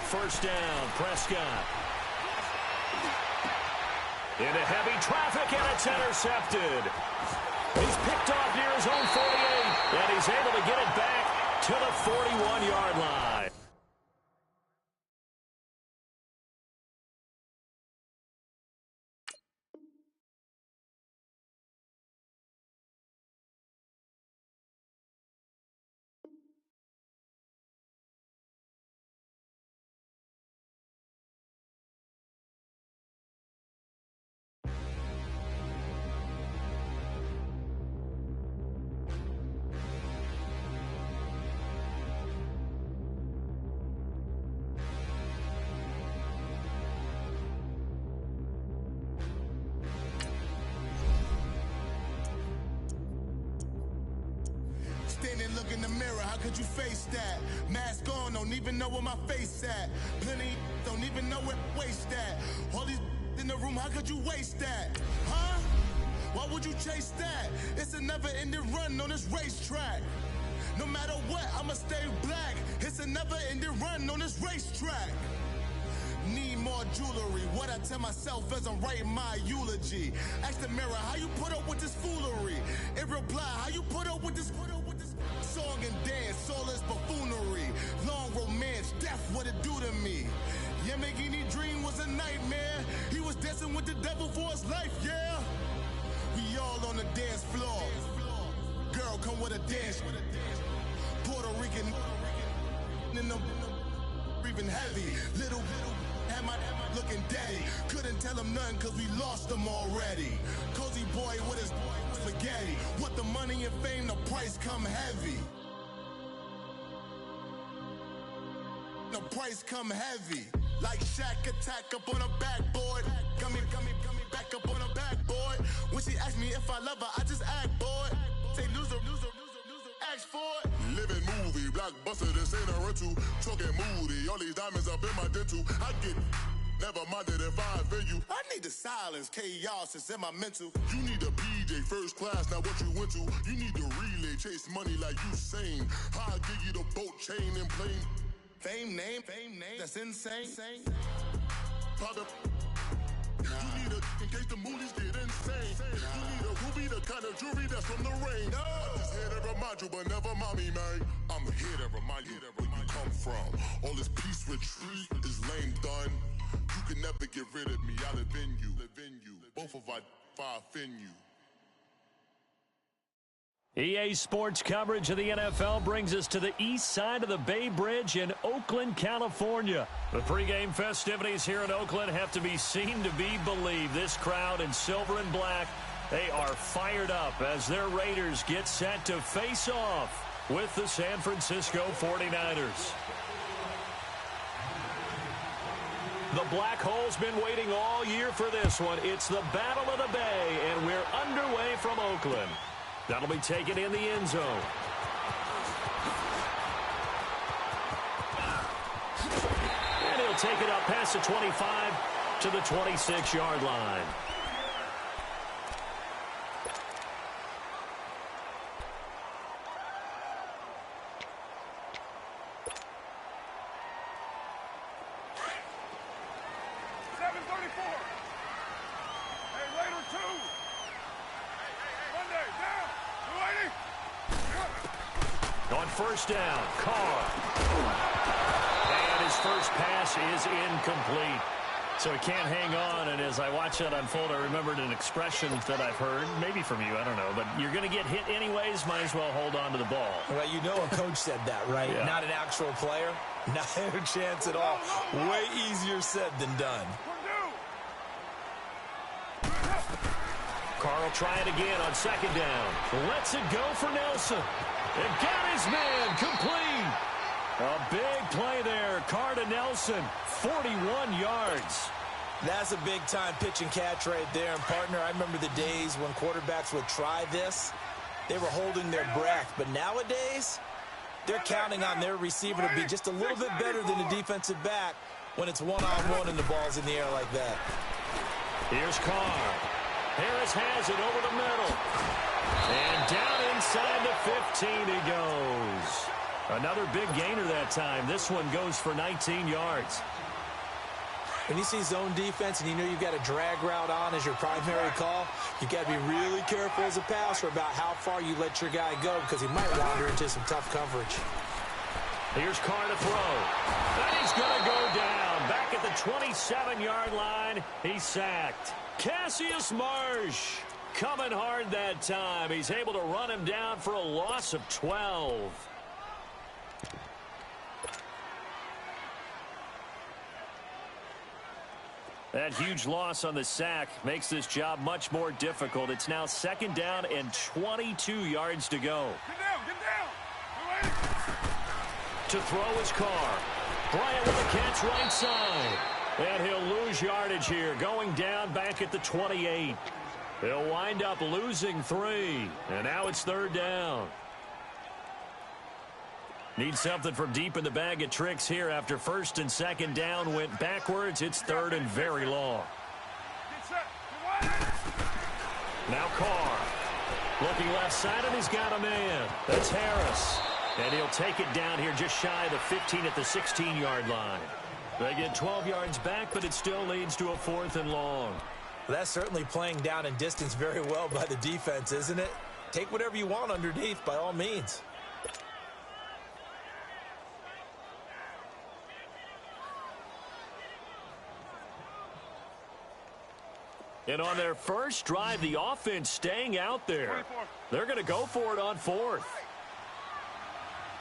First down, Prescott. Into heavy traffic, and it's intercepted. He's picked off near his own 48, and he's able to get it back to the 41-yard line. Standing, look in the mirror, how could you face that? Mask on, don't even know where my face at. Plenty, don't even know where waste at. All these in the room, how could you waste that? Huh? Why would you chase that? It's a never-ending run on this racetrack. No matter what, I'ma stay black. It's a never-ending run on this racetrack. Need more jewelry. What I tell myself as I'm writing my eulogy. Ask the mirror, how you put up with this foolery? In reply, how you put up with this song and dance, all this buffoonery. Long romance, death, what it do to me? Yamagini dream was a nightmare. He was dancing with the devil for his life, yeah. We all on the dance floor. Girl, come with a dance. Puerto Rican in the breathing heavy. Little had my looking daddy. Couldn't tell him nothing cause we lost him already. Cozy boy with his spaghetti. What the money and fame, the price come heavy. The price come heavy. Like Shaq attack up on a backboard. Gummy, back up on a backboard. When she asked me if I love her, I just act bored. Say loser, ask for it. Living movie, blockbuster, this ain't a rental. Talking moody, all these diamonds up in my dental. I get never minded if I offend you. I need the silence, chaos is in my mental. You need a PJ, first class, not what you went to. You need the relay, chase money like you sane. How I give you the boat, chain, and plane. Fame name, that's insane. Private. You need a, in case the movies get insane. You need a ruby, the kind of jewelry that's from the rain. I'm just here to remind you, but never mind me, man. I'm here to remind you where you come from. All this peace retreat is lame done. You can never get rid of me, I live in you. Both of our fire offend you. EA Sports coverage of the NFL brings us to the east side of the Bay Bridge in Oakland, California. The pregame festivities here in Oakland have to be seen to be believed. This crowd in silver and black, they are fired up as their Raiders get set to face off with the San Francisco 49ers. The Black Hole's been waiting all year for this one. It's the Battle of the Bay, and we're underway from Oakland. That'll be taken in the end zone. And he'll take it up past the 25 to the 26-yard line. Hey, Raider 2. first down. Carr. And his first pass is incomplete. So he can't hang on, and as I watch that unfold, I remembered an expression that I've heard, maybe from you, I don't know, but you're going to get hit anyways, might as well hold on to the ball. Well, you know a coach said that, right? Yeah. Not an actual player. Not a chance at all. Way easier said than done. Carr will try it again on second down. Lets it go for Nelson. And got his man complete. A big play there. Carr to Nelson. 41 yards. That's a big-time pitch and catch right there. And, partner, I remember the days when quarterbacks would try this. They were holding their breath. But nowadays, they're counting on their receiver to be just a little bit better than the defensive back when it's one-on-one and the ball's in the air like that. Here's Carr. Harris has it over the middle. And down inside the 15 he goes. Another big gainer that time. This one goes for 19 yards. When you see zone defense and you know you've got a drag route on as your primary call, you got to be really careful as a passer about how far you let your guy go because he might wander into some tough coverage. Here's Carr to throw. And he's going to go down. Back at the 27-yard line, he's sacked. Cassius Marsh coming hard that time. He's able to run him down for a loss of 12. That huge loss on the sack makes this job much more difficult. It's now second down and 22 yards to go. Get down. To throw is Carr. Bryant with a catch right side. And he'll lose yardage here, going down back at the 28. He'll wind up losing 3. And now it's third down. Need something from deep in the bag of tricks here after first and second down went backwards. It's third and very long. Now Carr. Looking left side, and he's got a man. That's Harris. And he'll take it down here just shy of the 15 at the 16-yard line. They get 12 yards back, but it still leads to a 4th and long. Well, that's certainly playing down in distance very well by the defense, isn't it? Take whatever you want underneath, by all means. And on their first drive, the offense staying out there. 24. They're going to go for it on 4th.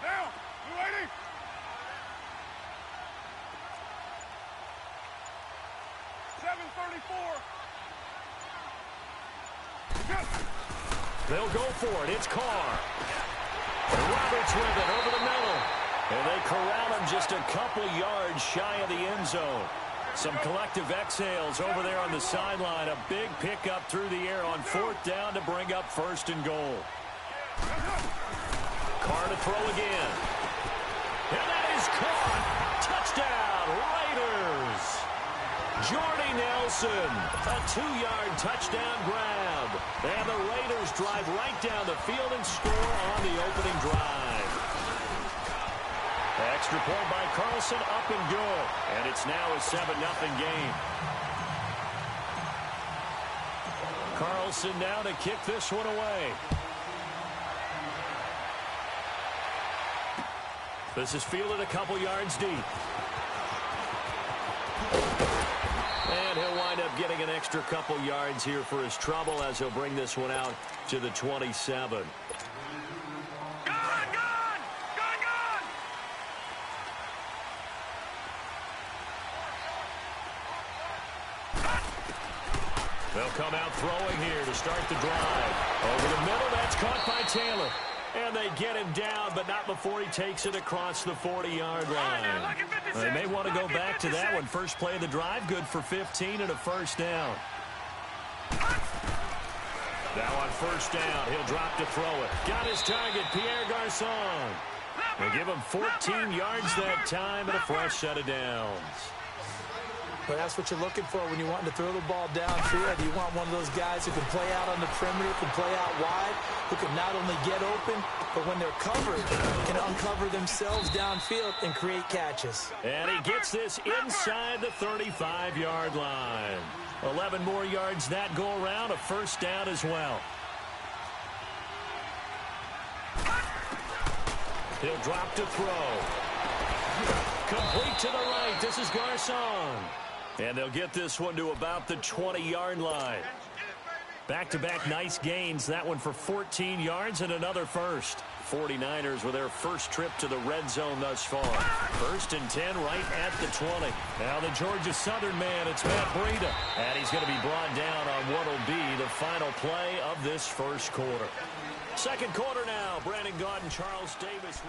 Down. 280. They'll go for it. It's Carr. Roberts with it over the middle. And they corral him just a couple yards shy of the end zone. Some collective exhales over there on the sideline. A big pickup through the air on 4th down to bring up 1st and goal. Carr to throw again. And that is caught. Touchdown, Raiders. Jordy Nelson, a 2-yard touchdown grab. And the Raiders drive right down the field and score on the opening drive. Extra point by Carlson, up and good. And it's now a 7-0 game. Carlson now to kick this one away. This is fielded a couple yards deep. And he'll wind up getting an extra couple yards here for his trouble as he'll bring this one out to the 27. They'll come out throwing here to start the drive. Over the middle, that's caught by Taylor. And they get him down, but not before he takes it across the 40-yard line. They may want to go back to that one. First play of the drive, good for 15 and a first down. Now on first down, he'll drop to throw it. Got his target, Pierre Garçon. They give him 14 yards that time and a fresh set of downs. But that's what you're looking for when you're wanting to throw the ball downfield. You want one of those guys who can play out on the perimeter, can play out wide, who can not only get open, but when they're covered, can uncover themselves downfield and create catches. And he gets this inside the 35-yard line. 11 more yards that go around, a first down as well. He'll drop to throw. Complete to the right. This is Garcon. And they'll get this one to about the 20-yard line. Back-to-back nice gains. That one for 14 yards and another first. 49ers with their first trip to the red zone thus far. 1st and 10 right at the 20. Now the Georgia Southern man, it's Matt Breida. And he's going to be brought down on what will be the final play of this first quarter. Second quarter now. Brandon Gaudin, Charles Davis.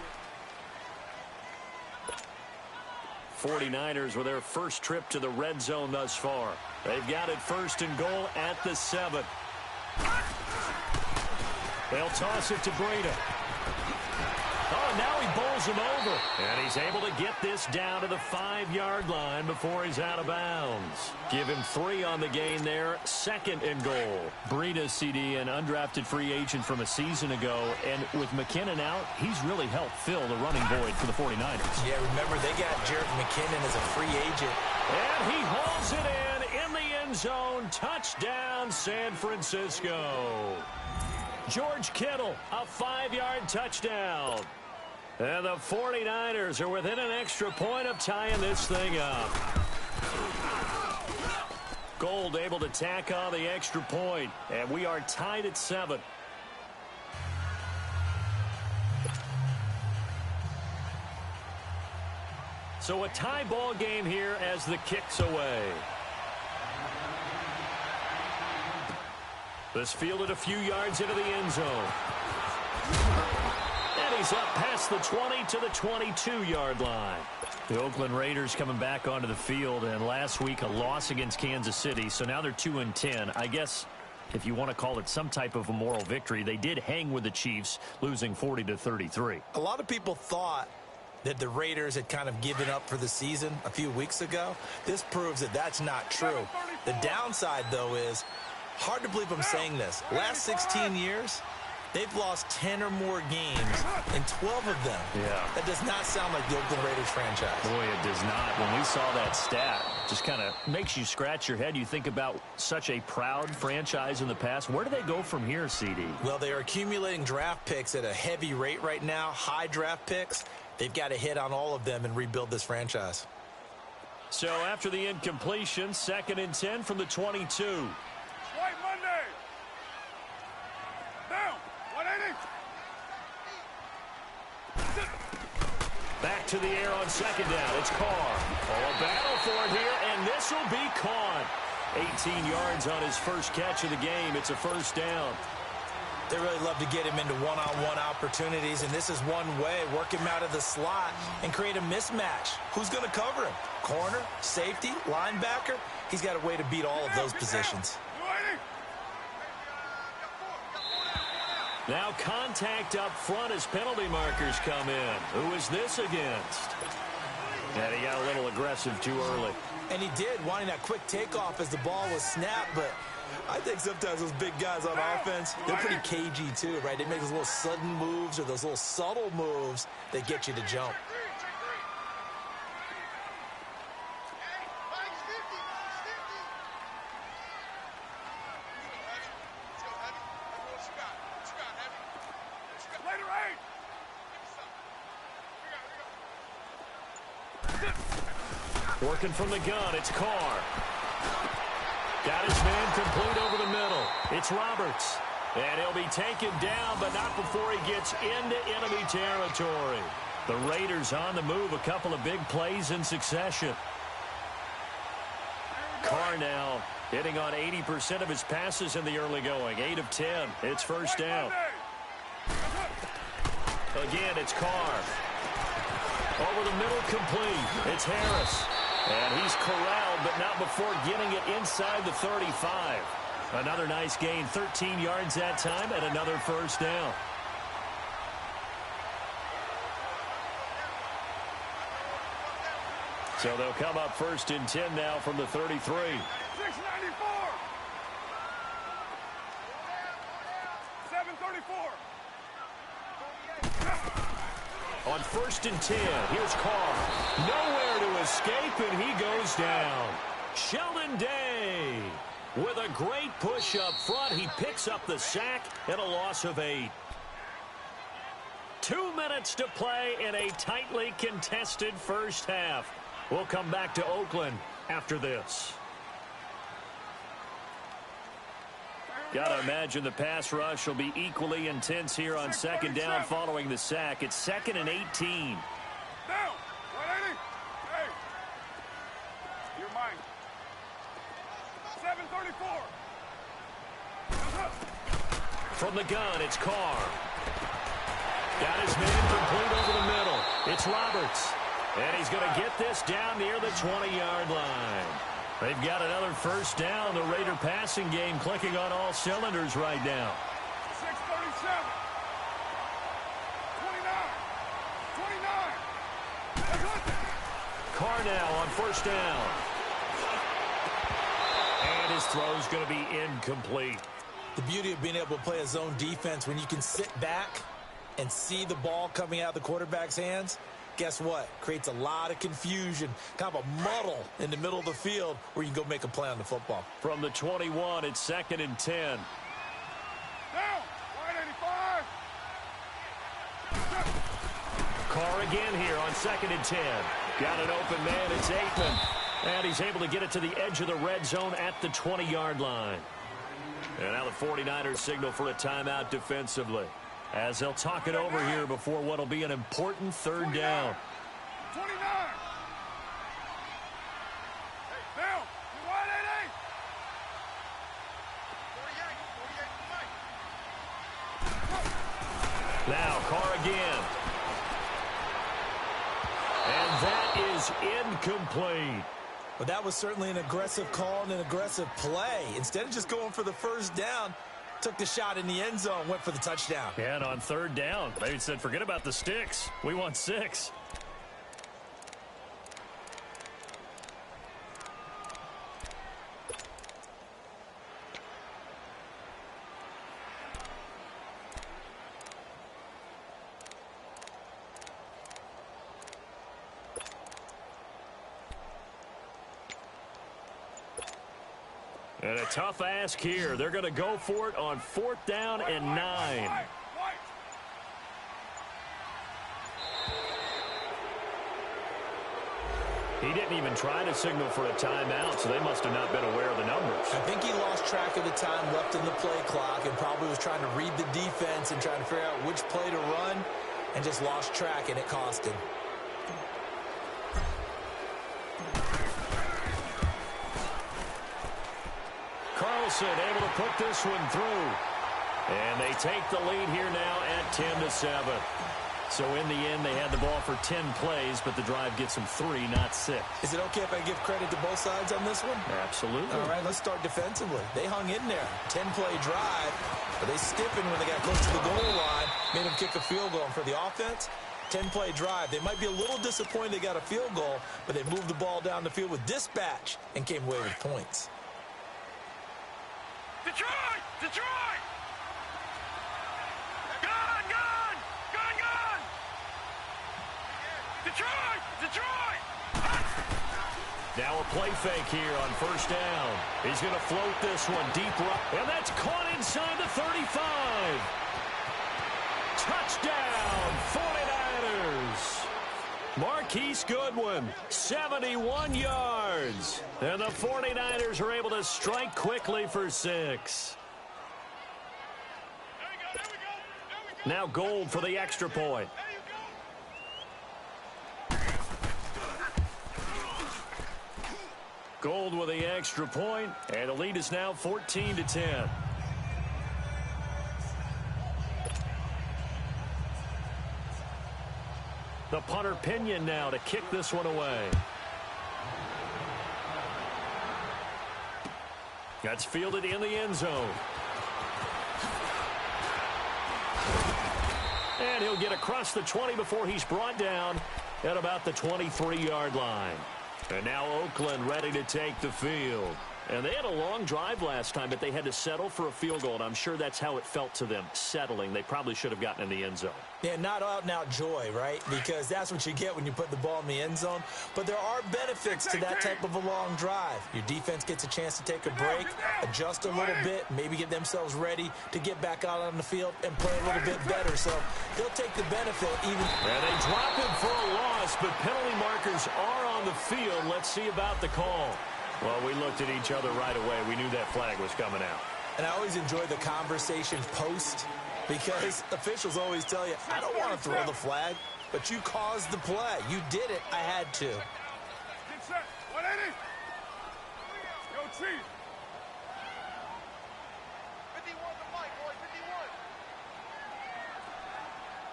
49ers with their first trip to the red zone thus far. They've got it 1st and goal at the 7. They'll toss it to Breida. Oh, now he bowls him over. And he's able to get this down to the 5-yard line before he's out of bounds. Give him 3 on the gain there. 2nd and goal. Breida, CD, an undrafted free agent from a season ago. And with McKinnon out, he's really helped fill the running void for the 49ers. Yeah, remember, they got Jarrett McKinnon as a free agent. And he hauls it in the end zone. Touchdown, San Francisco. George Kittle, a 5-yard touchdown. And the 49ers are within an extra point of tying this thing up. Gold able to tack on the extra point, and we are tied at 7. So a tie ball game here as the kick's away. This fielded a few yards into the end zone. And he's up past the 20 to the 22-yard line. The Oakland Raiders coming back onto the field, and last week a loss against Kansas City, so now they're 2-10. I guess if you want to call it some type of a moral victory, they did hang with the Chiefs, losing 40-33. A lot of people thought that the Raiders had kind of given up for the season a few weeks ago. This proves that that's not true. The downside, though, is hard to believe I'm saying this. Last 16 years, they've lost 10 or more games in 12 of them. Yeah. That does not sound like the Oakland Raiders franchise. Boy, it does not. When we saw that stat, just kind of makes you scratch your head. You think about such a proud franchise in the past. Where do they go from here, CD? Well, they are accumulating draft picks at a heavy rate right now, high draft picks. They've got to hit on all of them and rebuild this franchise. So after the incompletion, 2nd and 10 from the 22. White Monday. Down. 180. Back to the air on 2nd down. It's Carr. Oh, a battle for it here, and this will be caught. 18 yards on his first catch of the game. It's a 1st down. They really love to get him into one-on-one opportunities, and this is one way. Work him out of the slot and create a mismatch. Who's going to cover him? Corner, safety, linebacker? He's got a way to beat all of those positions. Now contact up front as penalty markers come in. Who is this against? And he got a little aggressive too early. And he did, wanting that quick takeoff as the ball was snapped, but I think sometimes those big guys on offense, they're pretty cagey too, right? They make those little sudden moves or those little subtle moves that get you to jump. Working from the gun, it's Carr. Got his man complete over the middle. It's Roberts. And he'll be taken down, but not before he gets into enemy territory. The Raiders on the move, a couple of big plays in succession. Carr now hitting on 80% of his passes in the early going. 8 of 10. It's 1st down. Again, it's Carr. Over the middle, complete. It's Harris. And he's corralled, but not before getting it inside the 35. Another nice gain, 13 yards that time, and another 1st down. So they'll come up 1st and 10 now from the 33. 694. 734. On 1st and 10, here's Carr. Nowhere to escape, and he goes down. Sheldon Day with a great push up front. He picks up the sack and a loss of 8. 2 minutes to play in a tightly contested first half. We'll come back to Oakland after this. Gotta imagine the pass rush will be equally intense here on second down following the sack. It's 2nd and 18. Down! 180! Hey! You're mine. 734! From the gun, it's Carr. Got his man complete over the middle. It's Roberts. And he's going to get this down near the 20-yard line. They've got another first down. The Raider passing game clicking on all cylinders right now. 637. 29. Carr now on first down. And his throw's going to be incomplete. The beauty of being able to play a zone defense when you can sit back and see the ball coming out of the quarterback's hands, guess what? Creates a lot of confusion, kind of a muddle in the middle of the field where you can go make a play on the football. From the 21, it's 2nd and 10. Down! 185. Carr again here on 2nd and 10. Got an open man, it's Aikman. And he's able to get it to the edge of the red zone at the 20-yard line. And now the 49ers signal for a timeout defensively, as they'll talk it over here before what will be an important third down. 29. Down. 180. 48. Now Carr again. And that is incomplete. But that was certainly an aggressive call and an aggressive play. Instead of just going for the first down, took the shot in the end zone, went for the touchdown. Yeah, and on third down, they said, forget about the sticks. We want 6. And a tough ask here. They're going to go for it on 4th down and 9. He didn't even try to signal for a timeout, so they must have not been aware of the numbers. I think he lost track of the time left in the play clock and probably was trying to read the defense and trying to figure out which play to run and just lost track, and it cost him. Carlson able to put this one through. And they take the lead here now at 10-7. So in the end, they had the ball for 10 plays, but the drive gets them 3, not 6. Is it okay if I give credit to both sides on this one? Absolutely. All right, let's start defensively. They hung in there. 10-play drive, but they stiffened when they got close to the goal line, made them kick a field goal. And for the offense, 10-play drive. They might be a little disappointed they got a field goal, but they moved the ball down the field with dispatch and came away with points. Detroit! Detroit! Gun! Gun! Gun! Gun! Detroit! Detroit! Now a play fake here on first down. He's going to float this one deep right. And that's caught inside the 35. Touchdown, 49ers. Marquise Goodwin, 71 yards. And the 49ers are able to strike quickly for 6. Now Gold for the extra point. Gold with the extra point, and the lead is now 14-10. The punter Pinion now to kick this one away. That's fielded in the end zone. And he'll get across the 20 before he's brought down at about the 23-yard line. And now Oakland ready to take the field. And they had a long drive last time, but they had to settle for a field goal, and I'm sure that's how it felt to them, settling. They probably should have gotten in the end zone. Yeah, not out-and-out joy, right? Because that's what you get when you put the ball in the end zone. But there are benefits to that type of a long drive. Your defense gets a chance to take a break, adjust a little bit, maybe get themselves ready to get back out on the field and play a little bit better. So they'll take the benefit even. And they drop him for a loss, but penalty markers are on the field. Let's see about the call. Well, we looked at each other right away. We knew that flag was coming out. And I always enjoy the conversation post because officials always tell you, I don't want to throw the flag, but you caused the play. You did it. I had to. Get set. 180. Yo, Chief. 51 to Mike, boy. 51.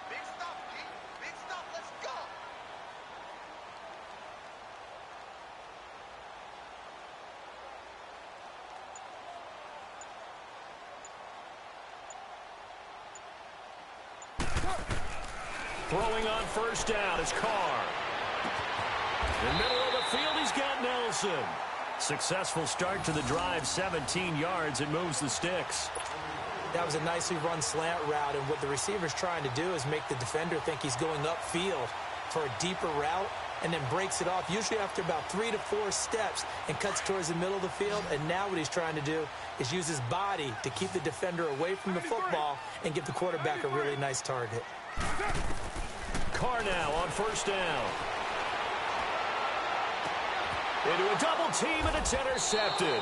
Big stop, G. Big stop. Let's go. Throwing on first down is Carr. In the middle of the field, he's got Nelson. Successful start to the drive, 17 yards, and moves the sticks. That was a nicely run slant route, and what the receiver's trying to do is make the defender think he's going upfield for a deeper route, and then breaks it off, usually after about 3 to 4 steps, and cuts towards the middle of the field. And now what he's trying to do is use his body to keep the defender away from the football and give the quarterback a really nice target. Carr now on first down. Into a double team, and it's intercepted.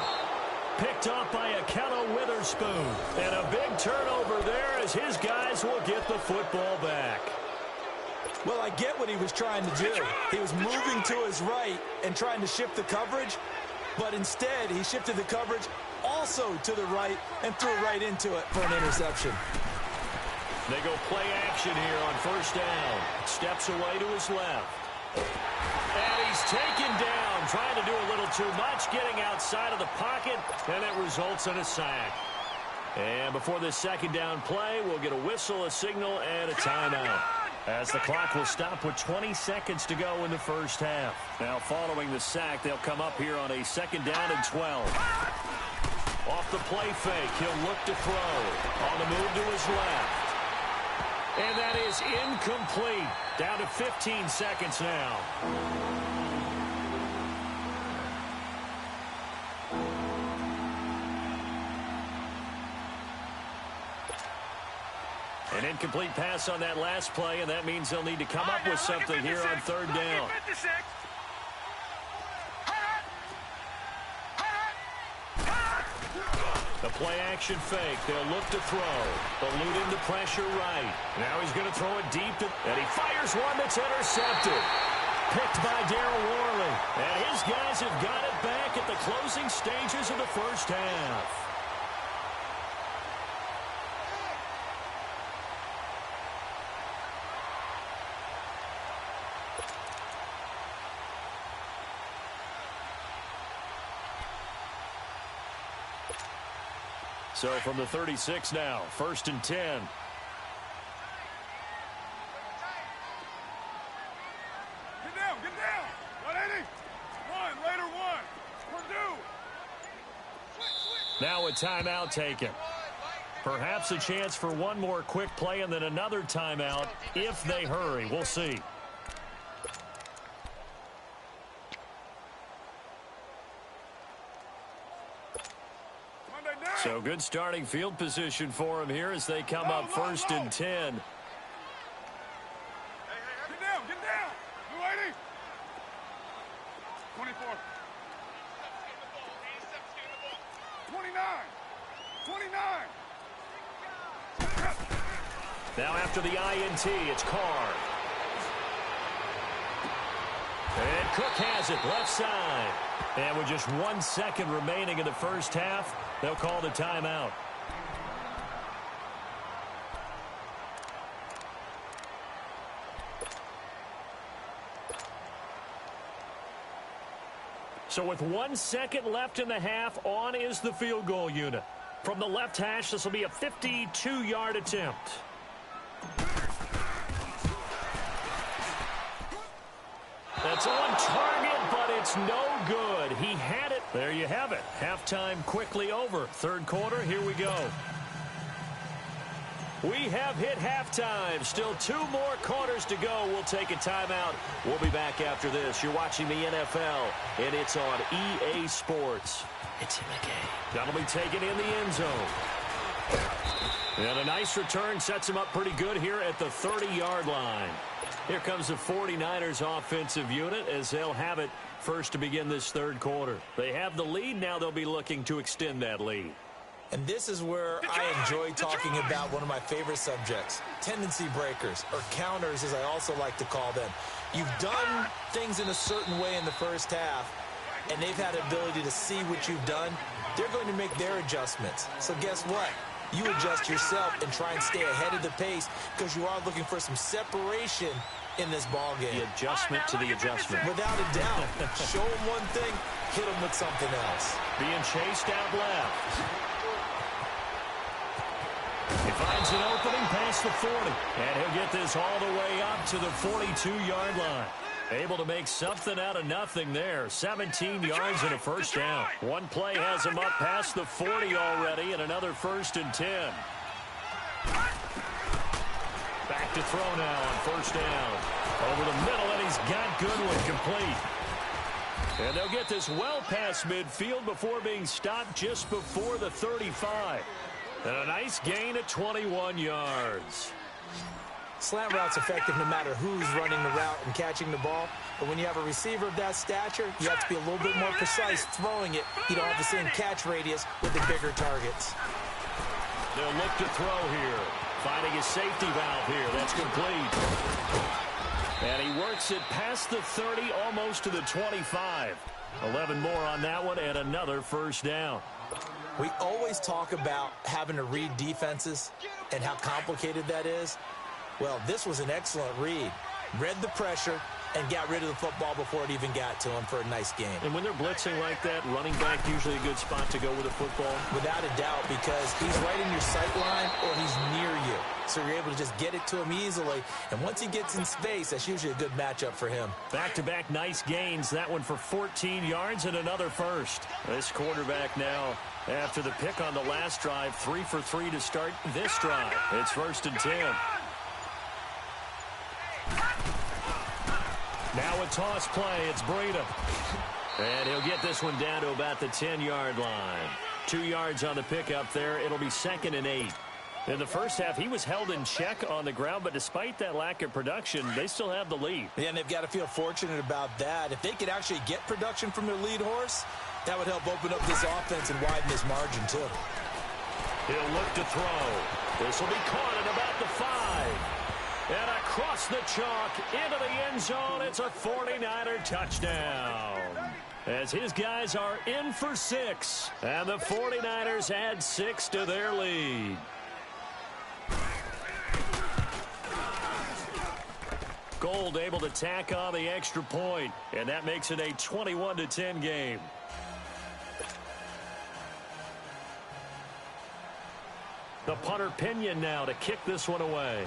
Picked off by Akello Witherspoon. And a big turnover there as his guys will get the football back. Well, I get what he was trying to do. He was moving to his right and trying to shift the coverage, but instead he shifted the coverage also to the right and threw right into it for an interception. They go play action here on first down. Steps away to his left. And he's taken down, trying to do a little too much, getting outside of the pocket, and it results in a sack. And before this second down play, we'll get a whistle, a signal, and a timeout, as the clock will stop with 20 seconds to go in the first half. Now, following the sack, they'll come up here on a second down and 12. Off the play fake, he'll look to throw. On the move to his left. And that is incomplete. Down to 15 seconds now. An incomplete pass on that last play, and that means they'll need to come up with something here on third down. The play action fake. They'll look to throw. Elude into pressure right. Now he's going to throw it deep, and he fires one that's intercepted. Picked by Darryl Worley. And his guys have got it back at the closing stages of the first half. So from the 36 now, first and 10. Get down, get down. 180. One, later one. Purdue. Now a timeout taken. Perhaps a chance for one more quick play and then another timeout if they hurry. We'll see. So good starting field position for him here as they come up first and 10. Get down, get down. 280. 24. 29. 29. Now after the INT, it's Carr. And Cook has it left side. And with just 1 second remaining in the first half, they'll call the timeout. So with 1 second left in the half, on is the field goal unit. From the left hash, this will be a 52-yard attempt. That's on target, but it it's no good. He had it. There you have it. Halftime quickly over. Third quarter, here we go. We have hit halftime. Still 2 more quarters to go. We'll take a timeout. We'll be back after this. You're watching the NFL, and it's on EA Sports. It's in the game. That'll be taken in the end zone. And a nice return sets him up pretty good here at the 30-yard line. Here comes the 49ers offensive unit as they'll have it first to begin this third quarter. They have the lead. Now they'll be looking to extend that lead. And this is where I enjoy talking about one of my favorite subjects, tendency breakers, or counters as I also like to call them. You've done things in a certain way in the first half, and they've had the ability to see what you've done. They're going to make their adjustments. So guess what? You adjust yourself and try and stay ahead of the pace because you are looking for some separation in this ball game. The adjustment to the adjustment. Without a doubt. Show them one thing, hit them with something else. Being chased out left. He finds an opening past the 40. And he'll get this all the way up to the 42-yard line. Able to make something out of nothing there. 17 yards and a first down. One play has him up past the 40 already, and another 1st and 10. Back to throw now on first down. Over the middle, and he's got Goodwin complete. And they'll get this well past midfield before being stopped just before the 35. And a nice gain at 21 yards. Slant route's effective no matter who's running the route and catching the ball. But when you have a receiver of that stature, you have to be a little bit more precise throwing it. You don't have the same catch radius with the bigger targets. They'll look to throw here. Finding a safety valve here. That's complete. And he works it past the 30, almost to the 25. 11 more on that one, and another first down. We always talk about having to read defenses and how complicated that is. Well, this was an excellent read. Read the pressure and got rid of the football before it even got to him for a nice game. And when they're blitzing like that, running back usually a good spot to go with a football? Without a doubt, because he's right in your sight line or he's near you. So you're able to just get it to him easily. And once he gets in space, that's usually a good matchup for him. Back-to-back nice gains. That one for 14 yards and another first. This quarterback now, after the pick on the last drive, 3 for 3 to start this drive. It's 1st and 10. Now a toss play. It's Breida. And he'll get this one down to about the 10-yard line. 2 yards on the pickup there. It'll be 2nd and 8. In the first half, he was held in check on the ground, but despite that lack of production, they still have the lead. Yeah, and they've got to feel fortunate about that. If they could actually get production from their lead horse, that would help open up this offense and widen this margin, too. He'll look to throw. This will be caught at about the 5. And across the chalk, into the end zone, it's a 49er touchdown. As his guys are in for 6. And the 49ers add 6 to their lead. Gold able to tack on the extra point. And that makes it a 21-10 game. The punter Pinion now to kick this one away.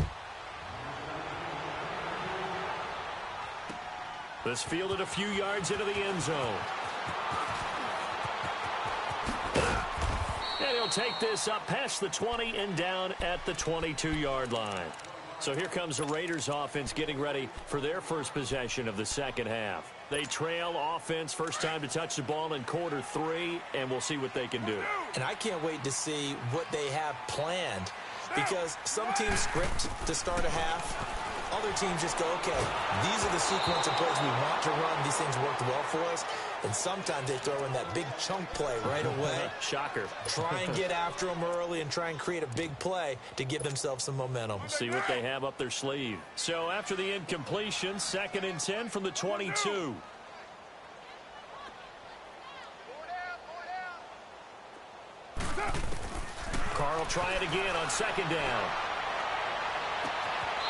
This fielded a few yards into the end zone. And he'll take this up past the 20 and down at the 22-yard line. So here comes the Raiders offense getting ready for their first possession of the second half. They trail offense, first time to touch the ball in quarter 3, and we'll see what they can do. And I can't wait to see what they have planned, because some teams script to start a half. Other teams just go, okay, these are the sequence of plays we want to run. These things worked well for us. And sometimes they throw in that big chunk play right away. Shocker. Try and get after them early and try and create a big play to give themselves some momentum. See what they have up their sleeve. So after the incompletion, 2nd and 10 from the 22. Carl try it again on 2nd down.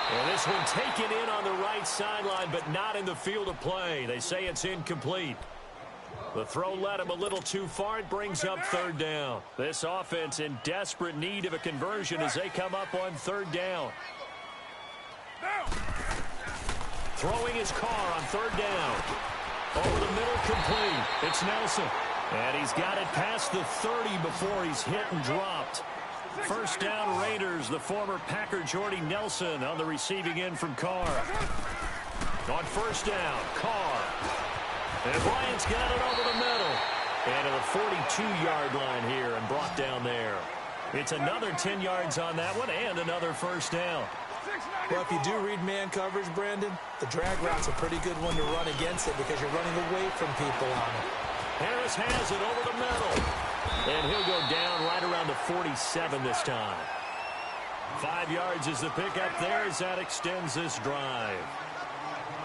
And this one taken in on the right sideline, but not in the field of play. They say it's incomplete. The throw led him a little too far. It brings up 3rd down. This offense in desperate need of a conversion as they come up on 3rd down. Throwing his car on 3rd down. Over the middle, complete. It's Nelson. And he's got it past the 30 before he's hit and dropped. First down, Raiders. The former Packer Jordy Nelson on the receiving end from Carr. On first down, Carr. And Bryant's got it over the middle. And to the 42-yard line here and brought down there. It's another 10 yards on that one and another first down. Well, if you do read man coverage, Brandon, the drag route's a pretty good one to run against it because you're running away from people on it. Harris has it over the middle. And he'll go down right around the 47 this time. 5 yards is the pickup there as that extends this drive.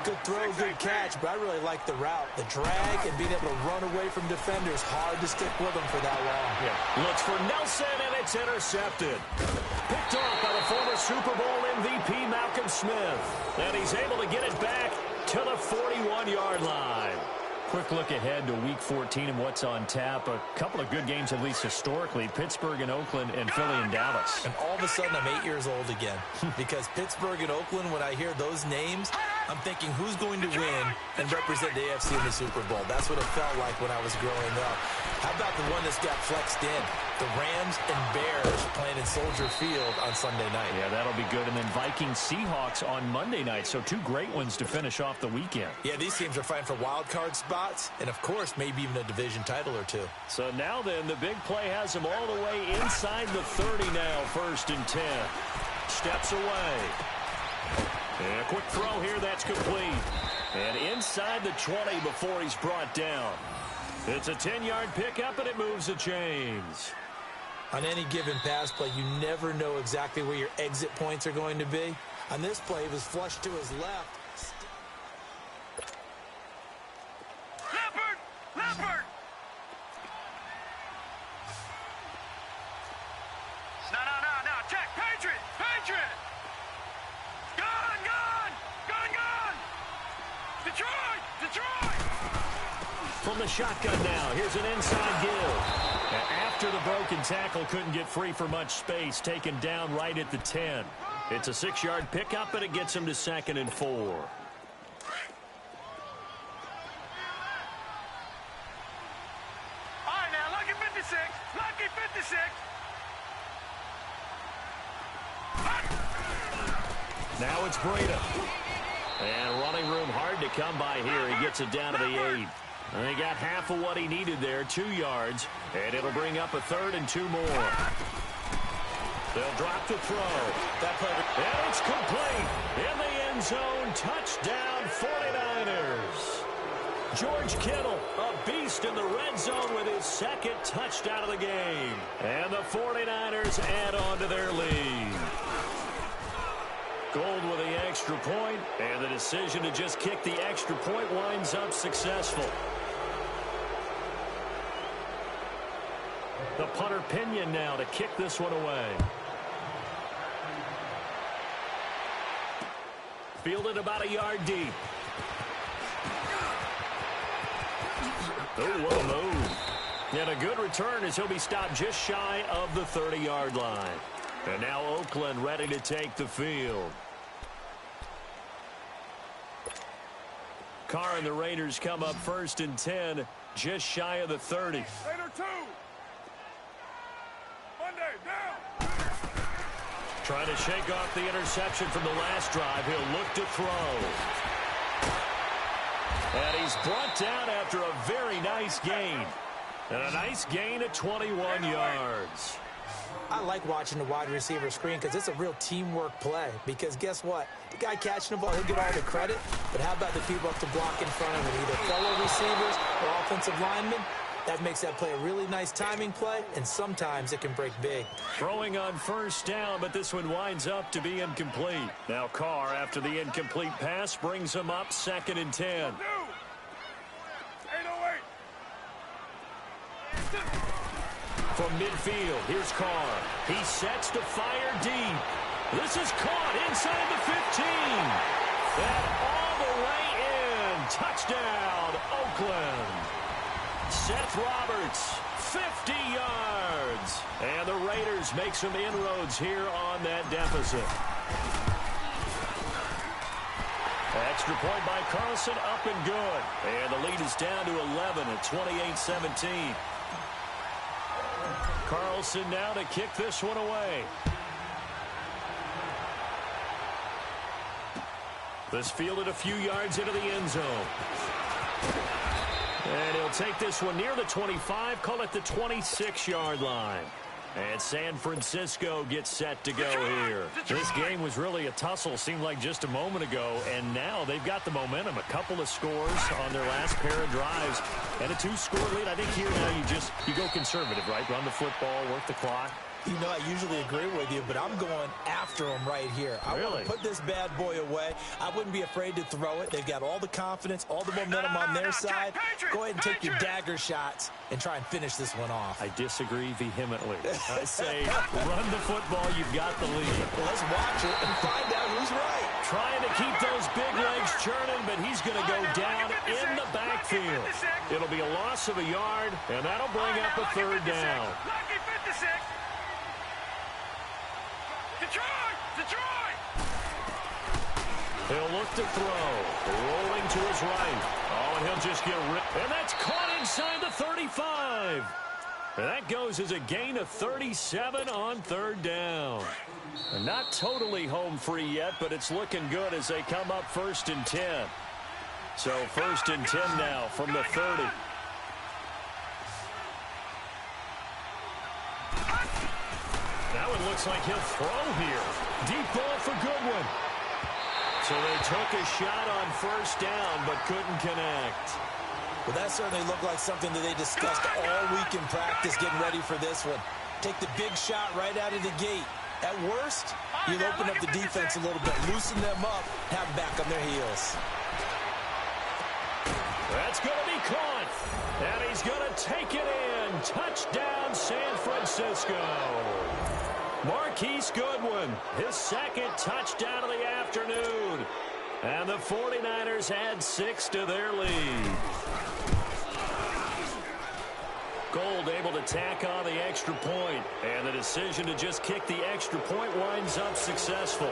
Good throw, good catch, but I really like the route. The drag and being able to run away from defenders, hard to stick with them for that long. Yeah. Looks for Nelson, and it's intercepted. Picked off by the former Super Bowl MVP Malcolm Smith. And he's able to get it back to the 41-yard line. Quick look ahead to Week 14 and what's on tap. A couple of good games, at least historically. Pittsburgh and Oakland and Philly and Dallas. And all of a sudden, I'm 8 years old again. Because Pittsburgh and Oakland, when I hear those names, I'm thinking who's going to win and represent the AFC in the Super Bowl. That's what it felt like when I was growing up. How about the one that's got flexed in? The Rams and Bears playing in Soldier Field on Sunday night. Yeah, that'll be good. And then Vikings-Seahawks on Monday night. So 2 great ones to finish off the weekend. Yeah, these teams are fighting for wild card spots and, of course, maybe even a division title or 2. So now then, the big play has him all the way inside the 30 now, 1st and 10. Steps away. And a quick throw here, that's complete. And inside the 20 before he's brought down. It's a 10-yard pickup, and it moves the chains. On any given pass play, you never know exactly where your exit points are going to be. On this play, it was flushed to his left. Leopard! No, check! Patriot! Gun! Detroit! From the shotgun now, here's an inside give. And after the broken tackle, couldn't get free for much space, taken down right at the 10. It's a 6-yard pickup, and it gets him to 2nd and 4. All right, now, lucky 56. Now it's Breda. And running room hard to come by here. He gets it down to the 8. And he got half of what he needed there, 2 yards. And it'll bring up a 3rd and 2 more. They'll drop the throw. And it's complete. In the end zone, touchdown 49ers. George Kittle, a beast in the red zone with his 2nd touchdown of the game. And the 49ers add on to their lead. Gold with the extra point, and the decision to just kick the extra point winds up successful. The punter Pinion now to kick this one away. Fielded about a yard deep. Oh, what a move. And a good return as he'll be stopped just shy of the 30-yard line. And now Oakland ready to take the field. Carr and the Raiders come up 1st and 10, just shy of the 30. Raider 2. Monday, down. Trying to shake off the interception from the last drive. He'll look to throw. And he's brought down after a very nice gain. And a nice gain at 21 yards. I like watching the wide receiver screen because it's a real teamwork play. Because guess what? The guy catching the ball, he'll get all the credit. But how about the people up to block in front of him? Either fellow receivers or offensive linemen. That makes that play a really nice timing play, and sometimes it can break big. Throwing on 1st down, but this one winds up to be incomplete. Now Carr, after the incomplete pass, brings him up 2nd and 10. 808. From midfield, here's Carr. He sets to fire deep. This is caught inside the 15. And all the way in. Touchdown, Oakland. Seth Roberts, 50 yards. And the Raiders make some inroads here on that deficit. Extra point by Carlson, up and good. And the lead is down to 11 at 28-17. Carlson now to kick this one away. This fielded a few yards into the end zone. And he'll take this one near the 25, call it the 26-yard line. And San Francisco gets set to go here. This game was really a tussle, seemed like just a moment ago, and now they've got the momentum. A couple of scores on their last pair of drives, and a 2-score lead. I think here now you go conservative, right? Run the football, work the clock. You know, I usually agree with you, but I'm going after him right here. I want to put this bad boy away. I wouldn't be afraid to throw it. They've got all the confidence, all the momentum on their side. Go ahead and take your dagger shots and try and finish this one off. I disagree vehemently. I say run the football. You've got the lead. Well, let's watch it and find out who's right. Trying to keep those big legs churning, but he's going to go down in the backfield. It'll be a loss of a yard, and that'll bring up a third down. Detroit! He'll look to throw. Rolling to his right. Oh, and he'll just get ripped. And that's caught inside the 35. And that goes as a gain of 37 on third down. And not totally home free yet, but it's looking good as they come up 1st and 10. So 1st and 10 now from the 30. Now it looks like he'll throw here. Deep ball for Goodwin. So they took a shot on 1st down, but couldn't connect. Well, that certainly looked like something that they discussed all week in practice, getting ready for this one. Take the big shot right out of the gate. At worst, you'll open up the defense a little bit, loosen them up, have them back on their heels. That's going to be caught. And he's going to take it in. Touchdown, San Francisco. Marquise Goodwin, his 2nd touchdown of the afternoon. And the 49ers add 6 to their lead. Gold able to tack on the extra point. And the decision to just kick the extra point winds up successful.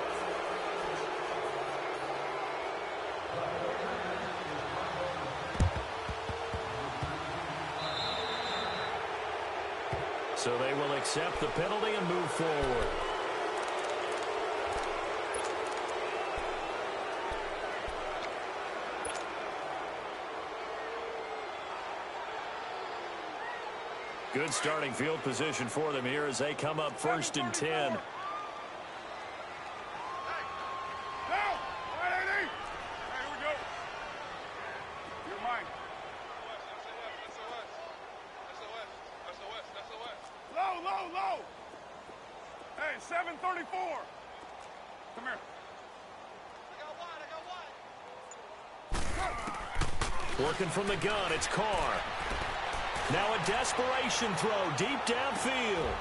So they will accept the penalty and move forward. Good starting field position for them here as they come up 1st and 10. Low. Hey, 734. Come here. I got one. Working from the gun, it's Carr. Now a desperation throw deep downfield.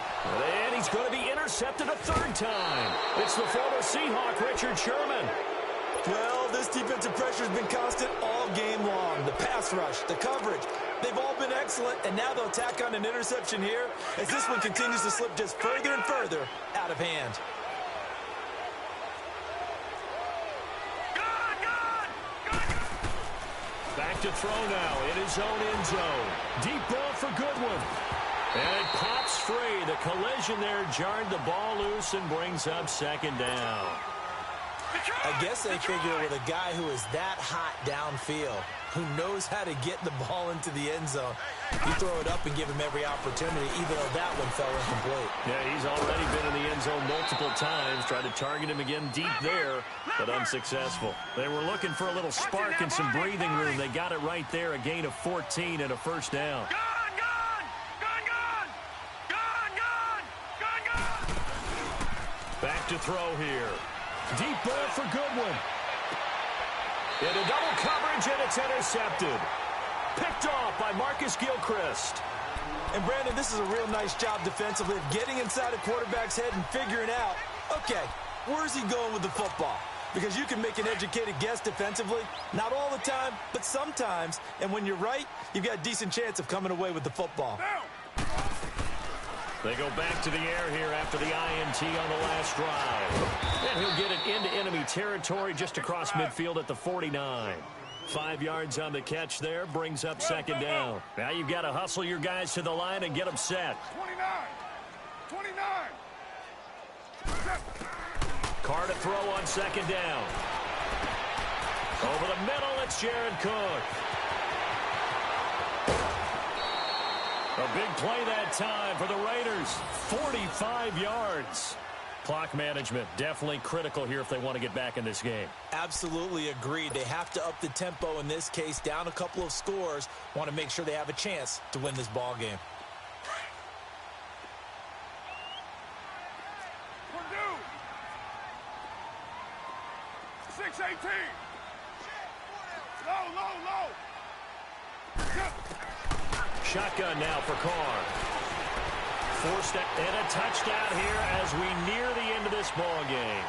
And he's going to be intercepted a 3rd time. It's the former Seahawk, Richard Sherman. Well, this defensive pressure has been constant all game long. The pass rush, the coverage, they've all been excellent, and now they'll tack on an interception here as this one continues to slip just further and further out of hand. Back to throw now in his own end zone. Deep ball for Goodwin. And it pops free. The collision there jarred the ball loose and brings up 2nd down. I guess they figure with a guy who is that hot downfield, who knows how to get the ball into the end zone, you throw it up and give him every opportunity, even though that one fell incomplete. Yeah, he's already been in the end zone multiple times. Tried to target him again deep there, but unsuccessful. They were looking for a little spark and some breathing room. They got it right there, a gain of 14 and a 1st down. Back to throw here. Deep ball for Goodwin. Into double coverage, and it's intercepted. Picked off by Marcus Gilchrist. And, Brandon, this is a real nice job defensively of getting inside a quarterback's head and figuring out, okay, where's he going with the football? Because you can make an educated guess defensively, not all the time, but sometimes. And when you're right, you've got a decent chance of coming away with the football. They go back to the air here after the INT on the last drive. And he'll get it into enemy territory just across midfield at the 49. 5 yards on the catch there, brings up second down. Now you've got to hustle your guys to the line and get them set. 29. Carr to throw on second down. Over the middle, it's Jared Cook. A big play that time for the Raiders. 45 yards. Clock management definitely critical here if they want to get back in this game. Absolutely agreed. They have to up the tempo in this case, down a couple of scores. Want to make sure they have a chance to win this ball game. Purdue. 6-18. Low. Shotgun now for Carr. Forced and a touchdown here as we near the end of this ball game.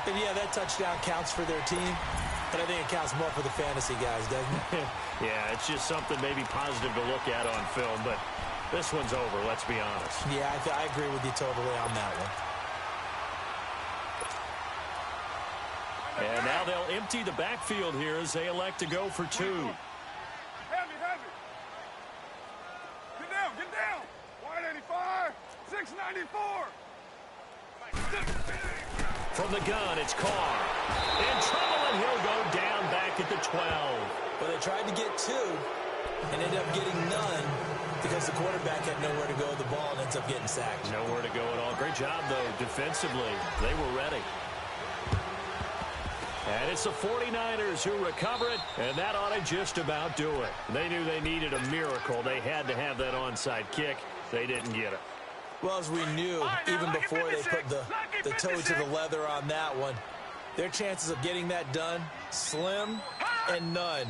And yeah, that touchdown counts for their team, but I think it counts more for the fantasy guys, doesn't it? Yeah, it's just something maybe positive to look at on film, but this one's over, let's be honest. Yeah, I agree with you totally on that one. And now they'll empty the backfield here as they elect to go for 2. Heavy. Get down. Wide 85. 694. From the gun, it's Carr. In trouble, and he'll go down back at the 12. Well, they tried to get 2 and ended up getting none because the quarterback had nowhere to go with the ball and ends up getting sacked. Nowhere to go at all. Great job, though, defensively. They were ready. And it's the 49ers who recover it, and that ought to just about do it. They knew they needed a miracle. They had to have that onside kick. They didn't get it. Well, as we knew, even before they put the toe to the leather on that one, their chances of getting that done, slim and none.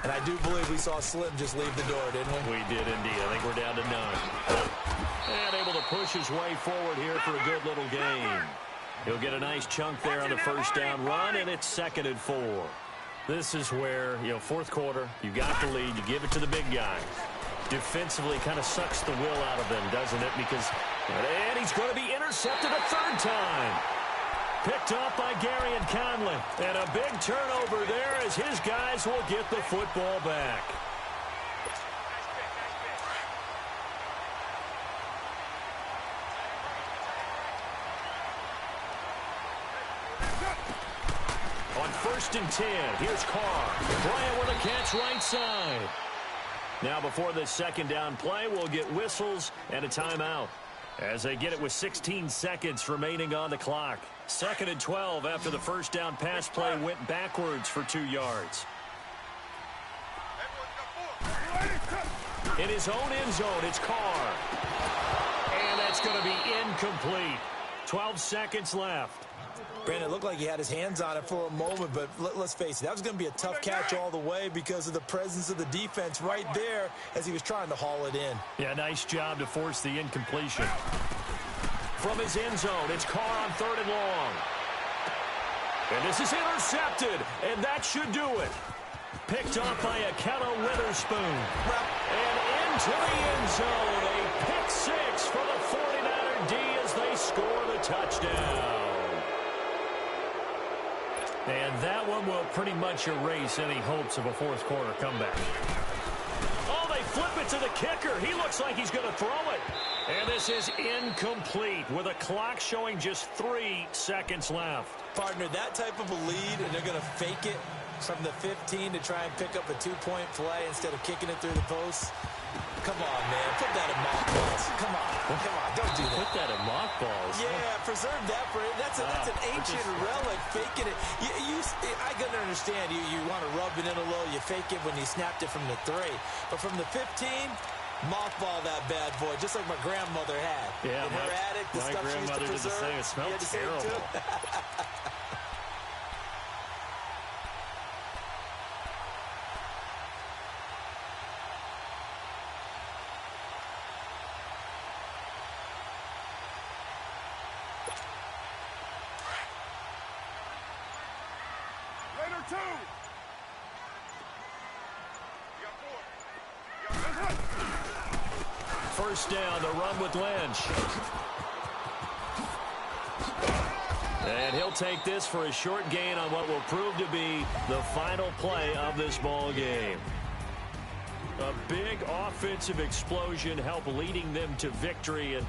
And I do believe we saw Slim just leave the door, didn't we? We did indeed. I think we're down to none. And able to push his way forward here for a good little gain. He'll get a nice chunk there on the first down run, and it's 2nd and 4. This is where, fourth quarter, you got the lead, you give it to the big guy. Defensively kind of sucks the will out of them, doesn't it? And he's going to be intercepted a 3rd time. Picked up by Gary and Conley. And a big turnover there as his guys will get the football back. On 1st and 10, here's Carr. Bryant with a catch right side. Now before this 2nd down play, we'll get whistles and a timeout as they get it with 16 seconds remaining on the clock. 2nd and 12 after the first down pass play went backwards for 2 yards. In his own end zone, it's Carr. And that's going to be incomplete. 12 seconds left. Brandon, it looked like he had his hands on it for a moment, but let's face it, that was going to be a tough catch all the way because of the presence of the defense right there as he was trying to haul it in. Yeah, nice job to force the incompletion. From his end zone, it's Carr on 3rd and long. And this is intercepted, and that should do it. Picked up by Akello Witherspoon. And into the end zone, a pick 6 for the 49er D as they score the touchdown. And that one will pretty much erase any hopes of a fourth quarter comeback. Oh, they flip it to the kicker. He looks like he's going to throw it. And this is incomplete with a clock showing just 3 seconds left. Partner, that type of a lead, and they're going to fake it from the 15 to try and pick up a 2-point play instead of kicking it through the post. Come on, man. Put that in mothballs. Come on. Don't do that. Put that in mothballs. Yeah, preserve that for it. That's an ancient relic, faking it. I can understand you want to rub it in a little. You fake it when you snapped it from the 3. But from the 15, mothball that bad boy, just like my grandmother had. Yeah, in her attic, the stuff she used to preserve. It smells terrible. first down. The run with Lynch. And he'll take this for a short gain on what will prove to be the final play of this ball game. A big offensive explosion helped leading them to victory. And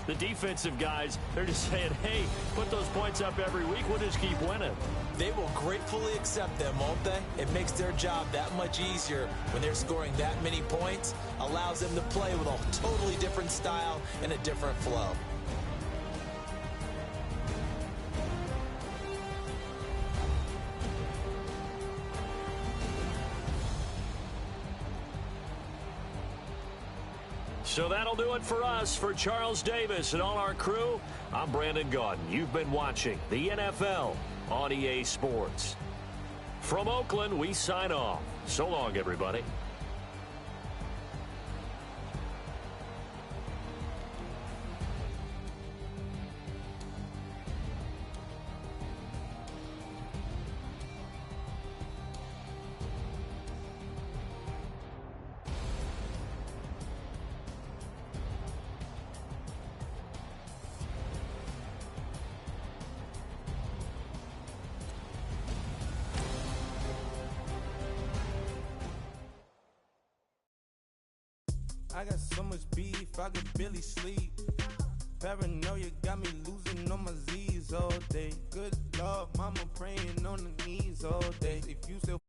the defensive guys, they're just saying, hey, put those points up every week. We'll just keep winning. They will gratefully accept them, won't they? It makes their job that much easier when they're scoring that many points. Allows them to play with a totally different style and a different flow. So that'll do it for us. For Charles Davis and all our crew, I'm Brandon Gaudin. You've been watching the NFL on EA Sports. From Oakland, we sign off. So long, everybody. I got so much beef, I could barely sleep. Paranoia got me losing on my Z's all day. Good Lord, mama praying on the knees all day. If you still